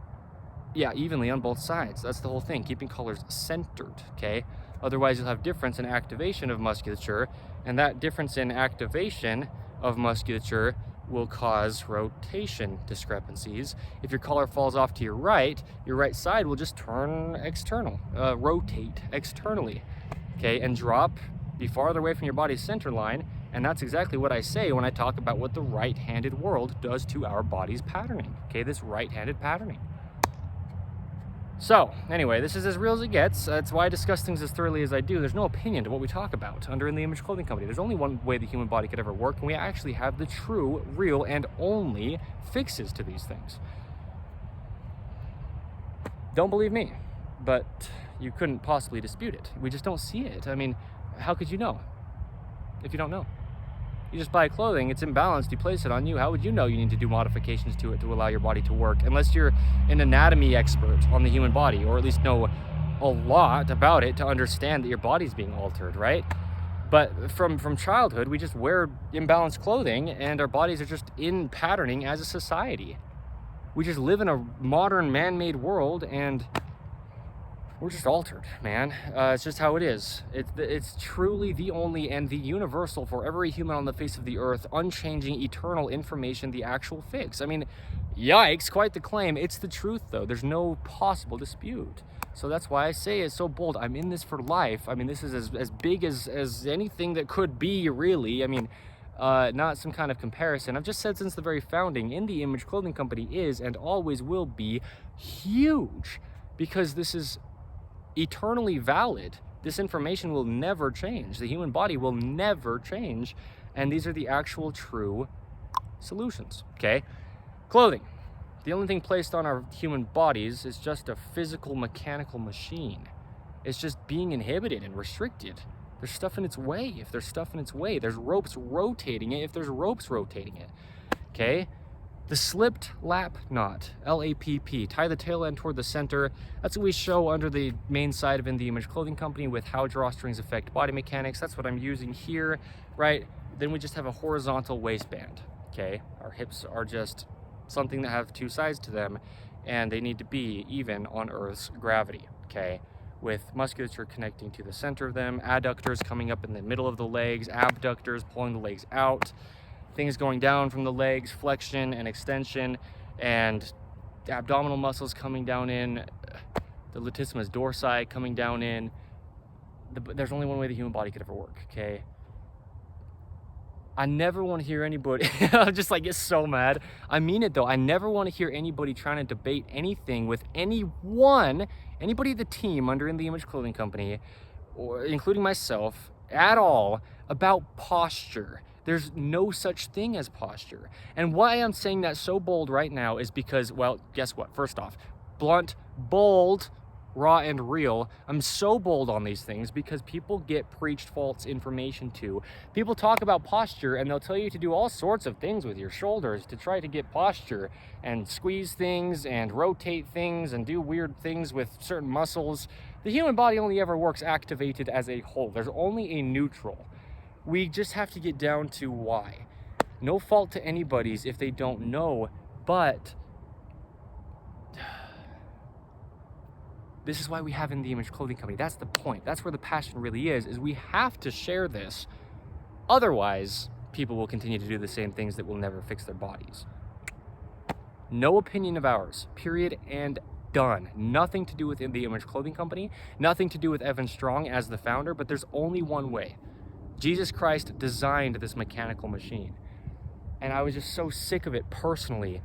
yeah, evenly on both sides. That's the whole thing, keeping collars centered, okay? Otherwise, you'll have difference in activation of musculature, and that difference in activation of musculature will cause rotation discrepancies. If your collar falls off to your right side will just turn external, rotate externally, okay, and drop, be farther away from your body's center line. And that's exactly what I say when I talk about what the right-handed world does to our body's patterning, okay, this right-handed patterning. So, anyway, this is as real as it gets. That's why I discuss things as thoroughly as I do. There's no opinion to what we talk about under In The Image Clothing Company. There's only one way the human body could ever work, and we actually have the true, real, and only fixes to these things. Don't believe me, but you couldn't possibly dispute it. We just don't see it. I mean, how could you know if you don't know? You just buy clothing, it's imbalanced, you place it on you. How would you know you need to do modifications to it to allow your body to work? Unless you're an anatomy expert on the human body, or at least know a lot about it to understand that your body's being altered, right? But from childhood, we just wear imbalanced clothing and our bodies are just in patterning as a society. We just live in a modern man-made world and we're just altered, man. It's just how it is. It's truly the only and the universal for every human on the face of the earth, unchanging, eternal information, the actual fix. I mean, yikes, quite the claim. It's the truth, though. There's no possible dispute. So that's why I say it's so bold. I'm in this for life. I mean, this is as big as anything that could be, really. I mean, not some kind of comparison. I've just said since the very founding, In The Image Clothing Company is and always will be huge, because this is eternally valid. This information will never change. The human body will never change. And these are the actual true solutions, okay? Clothing. The only thing placed on our human bodies is just a physical mechanical machine. It's just being inhibited and restricted. There's stuff in its way if there's stuff in its way. There's ropes rotating it if there's ropes rotating it, okay? The slipped lap knot, LAPP, tie the tail end toward the center. That's what we show under the main side of In The Image Clothing Company with how drawstrings affect body mechanics. That's what I'm using here, right? Then we just have a horizontal waistband, okay? Our hips are just something that have two sides to them, and they need to be even on Earth's gravity, okay? With musculature connecting to the center of them, adductors coming up in the middle of the legs, abductors pulling the legs out, things going down from the legs, flexion and extension, and the abdominal muscles coming down in, the latissimus dorsi coming down in. There's only one way the human body could ever work, okay? I never want to hear anybody, I'm just like, get so mad. I mean it though, I never want to hear anybody trying to debate anything with anyone, anybody at the team under In The Image Clothing Company, or including myself, at all, about posture. There's no such thing as posture. And why I'm saying that so bold right now is because, well, guess what? First off, blunt, bold, raw and real. I'm so bold on these things because people get preached false information to. People talk about posture and they'll tell you to do all sorts of things with your shoulders to try to get posture and squeeze things and rotate things and do weird things with certain muscles. The human body only ever works activated as a whole. There's only a neutral. We just have to get down to why. No fault to anybody's if they don't know, but this is why we have In The Image Clothing Company. That's the point. That's where the passion really is we have to share this Otherwise, people will continue to do the same things that will never fix their bodies. No opinion of ours, period and done. Nothing to do with In The Image Clothing Company, nothing to do with Evan Strong as the founder, but there's only one way. Jesus Christ designed this mechanical machine. And I was just so sick of it personally.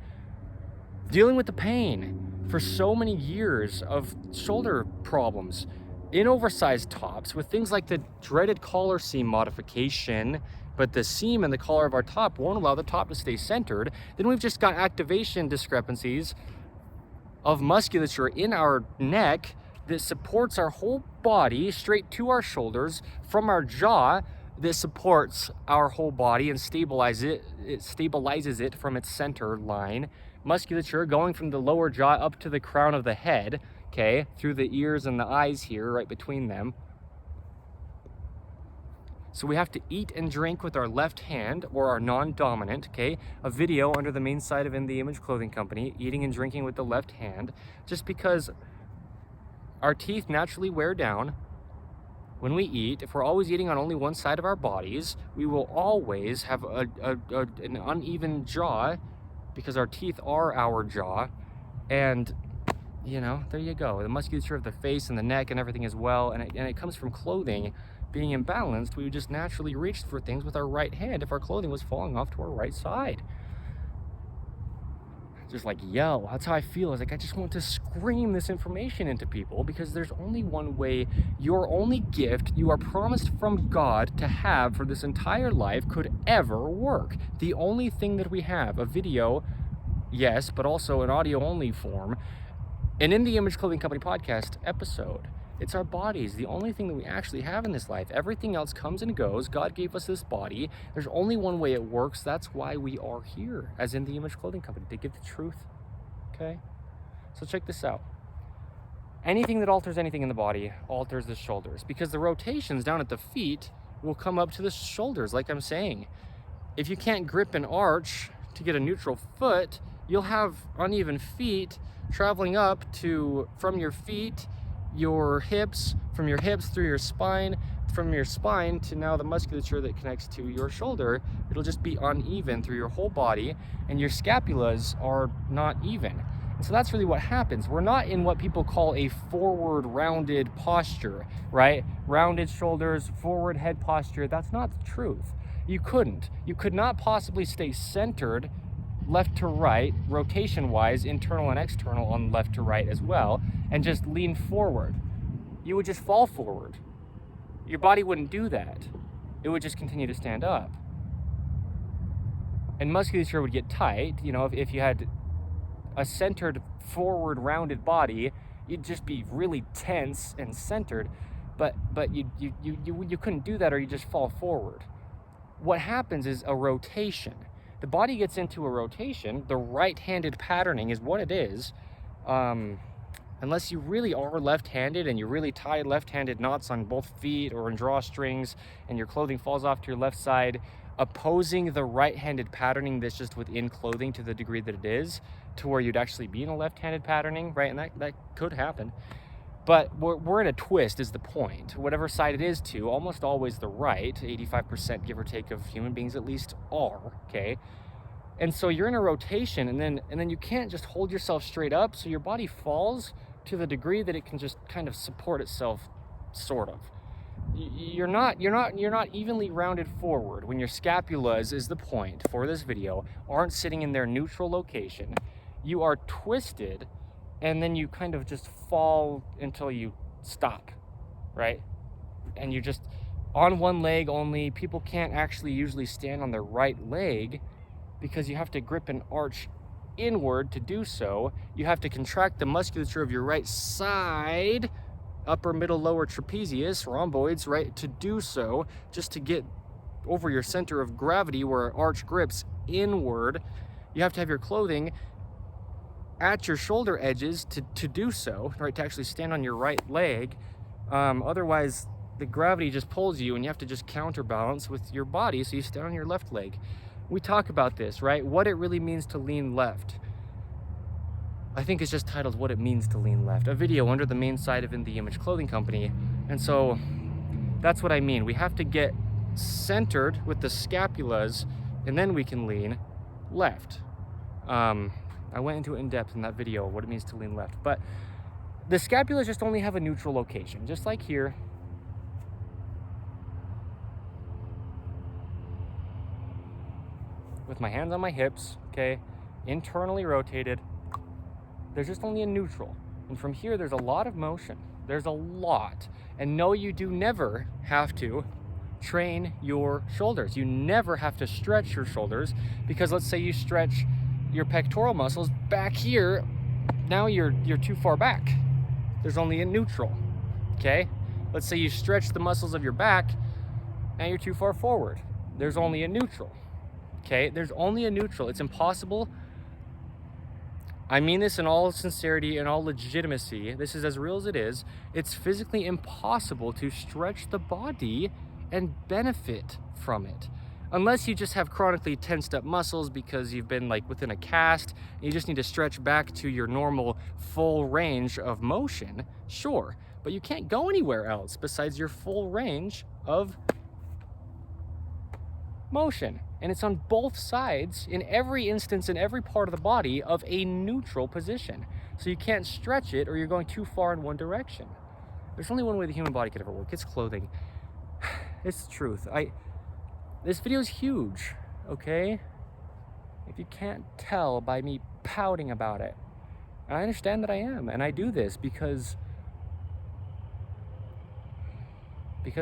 Dealing with the pain for so many years of shoulder problems in oversized tops with things like the dreaded collar seam modification, but the seam and the collar of our top won't allow the top to stay centered. Then we've just got activation discrepancies of musculature in our neck that supports our whole body straight to our shoulders from our jaw, that supports our whole body and stabilizes it from its center line. Musculature going from the lower jaw up to the crown of the head, okay, through the ears and the eyes here, right between them. So we have to eat and drink with our left hand, or our non-dominant, okay? A video under the main site of In The Image Clothing Company, eating and drinking with the left hand, just because our teeth naturally wear down when we eat. If we're always eating on only one side of our bodies, we will always have an uneven jaw, because our teeth are our jaw. And you know, there you go, the musculature of the face and the neck and everything as well, and it comes from clothing being imbalanced. We would just naturally reach for things with our right hand if our clothing was falling off to our right side. Just like yell, that's how I feel. It's like I just want to scream this information into people, because there's only one way. Your only gift you are promised from God to have for this entire life could ever work. The only thing that we have, a video, yes, but also an audio only form, and In The Image Clothing Company podcast episode. It's our bodies, the only thing that we actually have in this life. Everything else comes and goes. God gave us this body. There's only one way it works. That's why we are here as In The Image Clothing Company, to give the truth, okay? So check this out. Anything that alters anything in the body alters the shoulders, because the rotations down at the feet will come up to the shoulders, like I'm saying. If you can't grip an arch to get a neutral foot, you'll have uneven feet traveling up to, from your feet, your hips, from your hips through your spine, from your spine to now the musculature that connects to your shoulder. It'll just be uneven through your whole body, and your scapulas are not even. And so that's really what happens. We're not in what people call a forward rounded posture, right? Rounded shoulders, forward head posture. That's not the truth. You could not possibly stay centered left to right, rotation wise, internal and external on left to right as well, and just lean forward. You would just fall forward. Your body wouldn't do that. It would just continue to stand up. And musculature would get tight. You know, if you had a centered forward rounded body, you'd just be really tense and centered, but you couldn't do that, or you just fall forward. What happens is a rotation. The body gets into a rotation. The right-handed patterning is what it is. Unless you really are left-handed and you really tie left-handed knots on both feet or in drawstrings, and your clothing falls off to your left side, opposing the right-handed patterning that's just within clothing to the degree that it is, to where you'd actually be in a left-handed patterning, right? And that could happen. But we're in a twist is the point. Whatever side it is to, almost always the right, 85% give or take of human beings at least are, okay? And so you're in a rotation, and then you can't just hold yourself straight up, so your body falls to the degree that it can just kind of support itself, sort of. You're not evenly rounded forward when your scapulas, is the point for this video, aren't sitting in their neutral location. You are twisted, and then you kind of just fall until you stop, right? And you're just on one leg only. People can't actually usually stand on their right leg, because you have to grip an arch inward to do so. You have to contract the musculature of your right side, upper, middle, lower trapezius, rhomboids, right, to do so, just to get over your center of gravity where arch grips inward. You have to have your clothing at your shoulder edges to do so, right, to actually stand on your right leg. Otherwise, the gravity just pulls you, and you have to just counterbalance with your body, so you stand on your left leg. We talk about this, right? What it really means to lean left. I think it's just titled What It Means to Lean Left, a video under the main site of In The Image Clothing Company. And so that's what I mean. We have to get centered with the scapulas, and then we can lean left. I went into it in depth in that video, what it means to lean left, but the scapulas just only have a neutral location, just like here. With my hands on my hips, okay, internally rotated, there's just only a neutral. And from here, there's a lot of motion. There's a lot. And no, you do never have to train your shoulders. You never have to stretch your shoulders, because let's say you stretch your pectoral muscles back here, now you're too far back. There's only a neutral, okay? Let's say you stretch the muscles of your back, now you're too far forward. There's only a neutral, okay? There's only a neutral. It's impossible. I mean this in all sincerity and all legitimacy. This is as real as it is. It's physically impossible to stretch the body and benefit from it. Unless you just have chronically tensed up muscles because you've been like within a cast, and you just need to stretch back to your normal full range of motion, sure. But you can't go anywhere else besides your full range of motion. And it's on both sides, in every instance, in every part of the body, of a neutral position. So you can't stretch it, or you're going too far in one direction. There's only one way the human body could ever work. It's clothing. It's the truth. This video is huge, okay? If you can't tell by me pouting about it. I understand that I am, and I do this because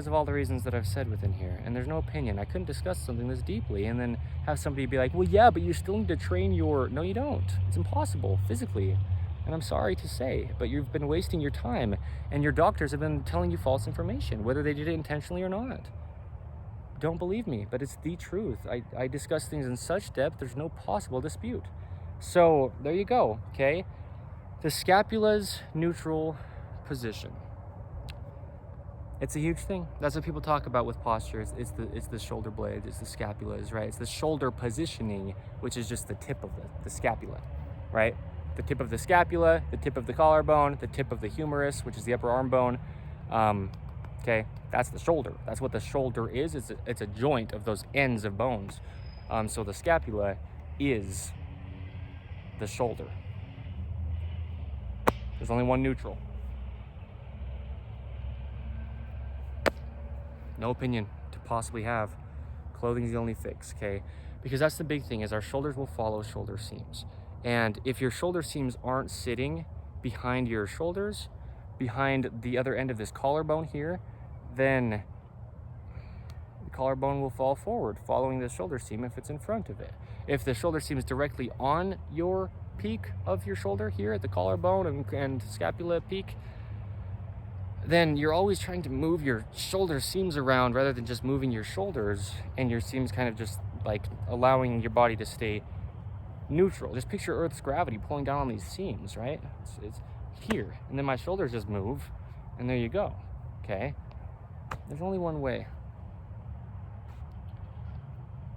of all the reasons that I've said within here. And there's no opinion. I couldn't discuss something this deeply and then have somebody be like, well, yeah, but you still need to train your... No, you don't. It's impossible physically. And I'm sorry to say, but you've been wasting your time, and your doctors have been telling you false information, whether they did it intentionally or not. Don't believe me, but it's the truth. I discuss things in such depth, there's no possible dispute. So there you go, okay? The scapula's neutral position. It's a huge thing. That's what people talk about with posture. It's the shoulder blades, it's the scapulas, right? It's the shoulder positioning, which is just the tip of the scapula, right? The tip of the scapula, the tip of the collarbone, the tip of the humerus, which is the upper arm bone. Okay, that's the shoulder. That's what the shoulder is. It's a joint of those ends of bones. So the scapula is the shoulder. There's only one neutral. No opinion to possibly have. Clothing's the only fix, okay? Because that's the big thing, is our shoulders will follow shoulder seams. And if your shoulder seams aren't sitting behind your shoulders, behind the other end of this collarbone here, then the collarbone will fall forward following the shoulder seam if it's in front of it. If the shoulder seam is directly on your peak of your shoulder here at the collarbone and scapula peak, then you're always trying to move your shoulder seams around rather than just moving your shoulders, and your seams kind of just like allowing your body to stay neutral. Just picture Earth's gravity pulling down on these seams, right? It's here, and then my shoulders just move, and there you go, okay? There's only one way,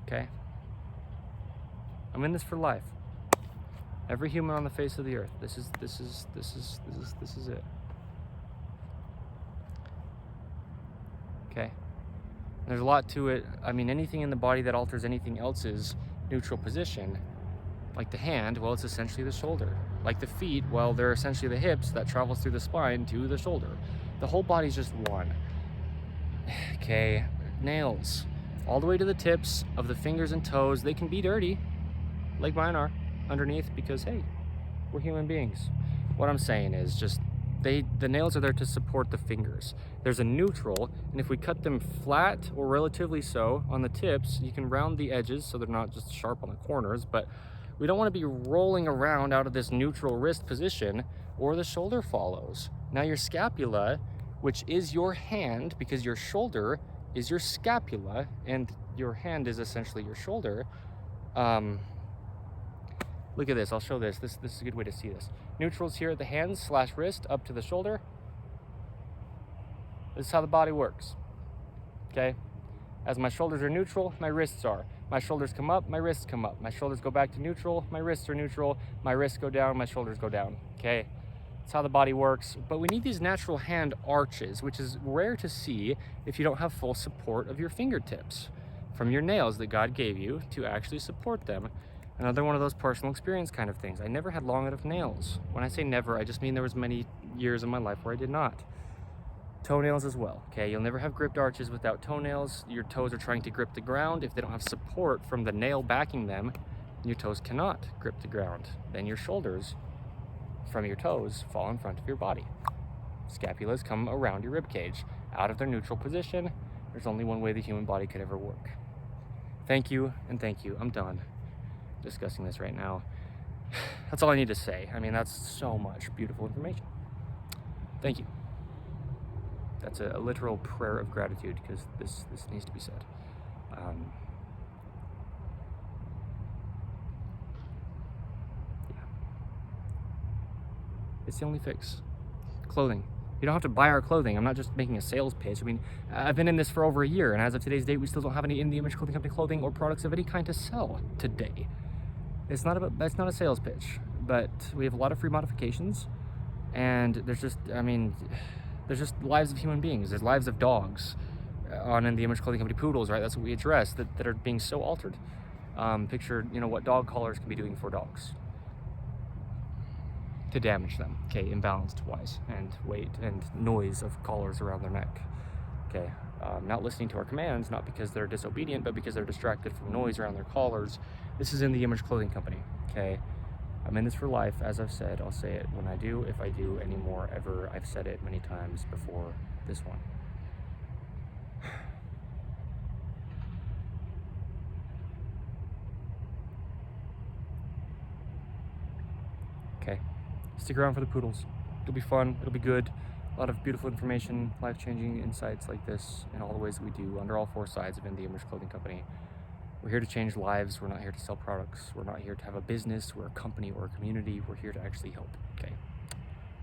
okay? I'm in this for life. Every human on the face of the earth. This is it. Okay. There's a lot to it. I mean, anything in the body that alters anything else's neutral position, like the hand, well, it's essentially the shoulder. Like the feet, well, they're essentially the hips that travels through the spine to the shoulder. The whole body's just one. Okay, nails, all the way to the tips of the fingers and toes. They can be dirty, like mine are, underneath, because hey, we're human beings. What I'm saying is just, the nails are there to support the fingers. There's a neutral, and if we cut them flat or relatively so on the tips, you can round the edges so they're not just sharp on the corners, but we don't want to be rolling around out of this neutral wrist position, or the shoulder follows. Now your scapula, which is your hand, because your shoulder is your scapula and your hand is essentially your shoulder. Look at this, I'll show this. This is a good way to see this. Neutral's here at the hands / wrist up to the shoulder. This is how the body works, okay? As my shoulders are neutral, my wrists are. My shoulders come up, my wrists come up. My shoulders go back to neutral, my wrists are neutral. My wrists go down, my shoulders go down, okay? That's how the body works. But we need these natural hand arches, which is rare to see if you don't have full support of your fingertips from your nails that God gave you to actually support them. Another one of those personal experience kind of things. I never had long enough nails. When I say never, I just mean there was many years in my life where I did not. Toenails as well, okay? You'll never have gripped arches without toenails. Your toes are trying to grip the ground. If they don't have support from the nail backing them, your toes cannot grip the ground. Then your shoulders from your toes fall in front of your body. Scapulas come around your rib cage, out of their neutral position. There's only one way the human body could ever work. Thank you, and thank you. I'm done discussing this right now. That's all I need to say. I mean, that's so much beautiful information. Thank you. That's a literal prayer of gratitude, because this needs to be said. Yeah. It's the only fix. Clothing. You don't have to buy our clothing. I'm not just making a sales pitch. I mean, I've been in this for over a year, and as of today's date, we still don't have any In the Image Clothing Company clothing or products of any kind to sell today. That's not a sales pitch, but we have a lot of free modifications, and there's just lives of human beings. There's lives of dogs on In the Image Clothing Company, poodles, right? That's what we address, that are being so altered. Picture, what dog collars can be doing for dogs to damage them, okay, imbalanced wise, and weight and noise of collars around their neck, okay. Not listening to our commands, not because they're disobedient, but because they're distracted from noise around their collars. This is In the Image Clothing Company, okay. I'm in this for life, as I've said. I'll say it when I do, if I do anymore ever. I've said it many times before this one. Okay, stick around for the poodles. It'll be fun, it'll be good. A lot of beautiful information, life-changing insights like this in all the ways that we do under all four sides of In the Image Clothing Company. We're here to change lives. We're not here to sell products. We're not here to have a business. We're a company or a community. We're here to actually help, okay?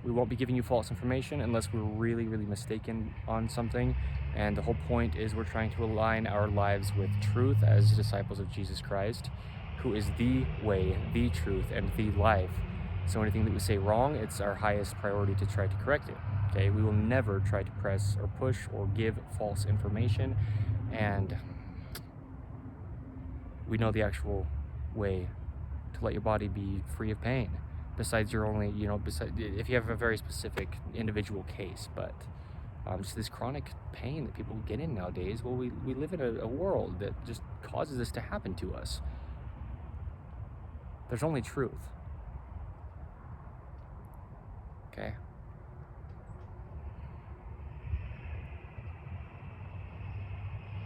We won't be giving you false information unless we're really, really mistaken on something. And the whole point is we're trying to align our lives with truth as disciples of Jesus Christ, who is the way, the truth, and the life. So anything that we say wrong, it's our highest priority to try to correct it, okay? We will never try to press or push or give false information, and we know the actual way to let your body be free of pain. Besides your only, if you have a very specific individual case, but just this chronic pain that people get in nowadays, well, we live in a world that just causes this to happen to us. There's only truth. Okay?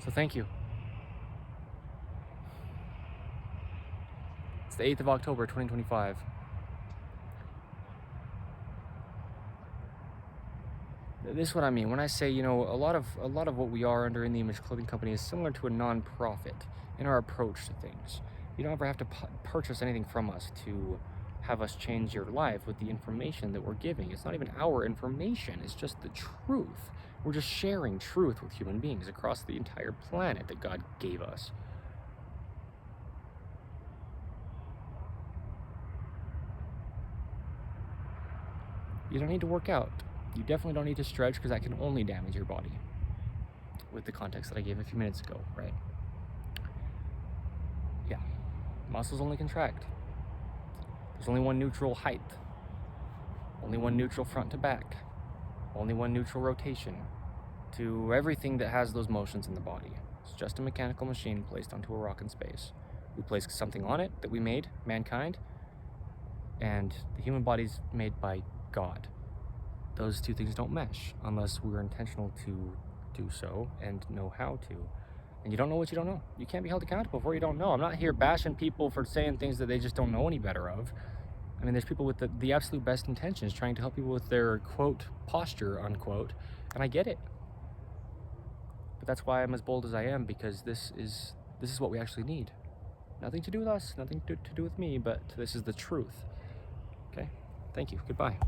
So thank you. It's the 8th of October, 2025. This is what I mean when I say, a lot of what we are under In the Image Clothing Company is similar to a non-profit in our approach to things. You don't ever have to purchase anything from us to have us change your life with the information that we're giving. It's not even our information, it's just the truth. We're just sharing truth with human beings across the entire planet that God gave us. You don't need to work out. You definitely don't need to stretch, because that can only damage your body, with the context that I gave a few minutes ago, right? Yeah, muscles only contract. There's only one neutral height, only one neutral front to back, only one neutral rotation to everything that has those motions in the body. It's just a mechanical machine placed onto a rock in space. We placed something on it that we made, mankind, and the human body's made by God. Those two things don't mesh unless we're intentional to do so and know how to. And you don't know what you don't know. You can't be held accountable for what you don't know. I'm not here bashing people for saying things that they just don't know any better of. I mean, there's people with the absolute best intentions trying to help people with their, quote, posture, unquote, and I get it. But that's why I'm as bold as I am, because this is what we actually need. Nothing to do with us, nothing to do with me, but this is the truth. Okay? Thank you. Goodbye.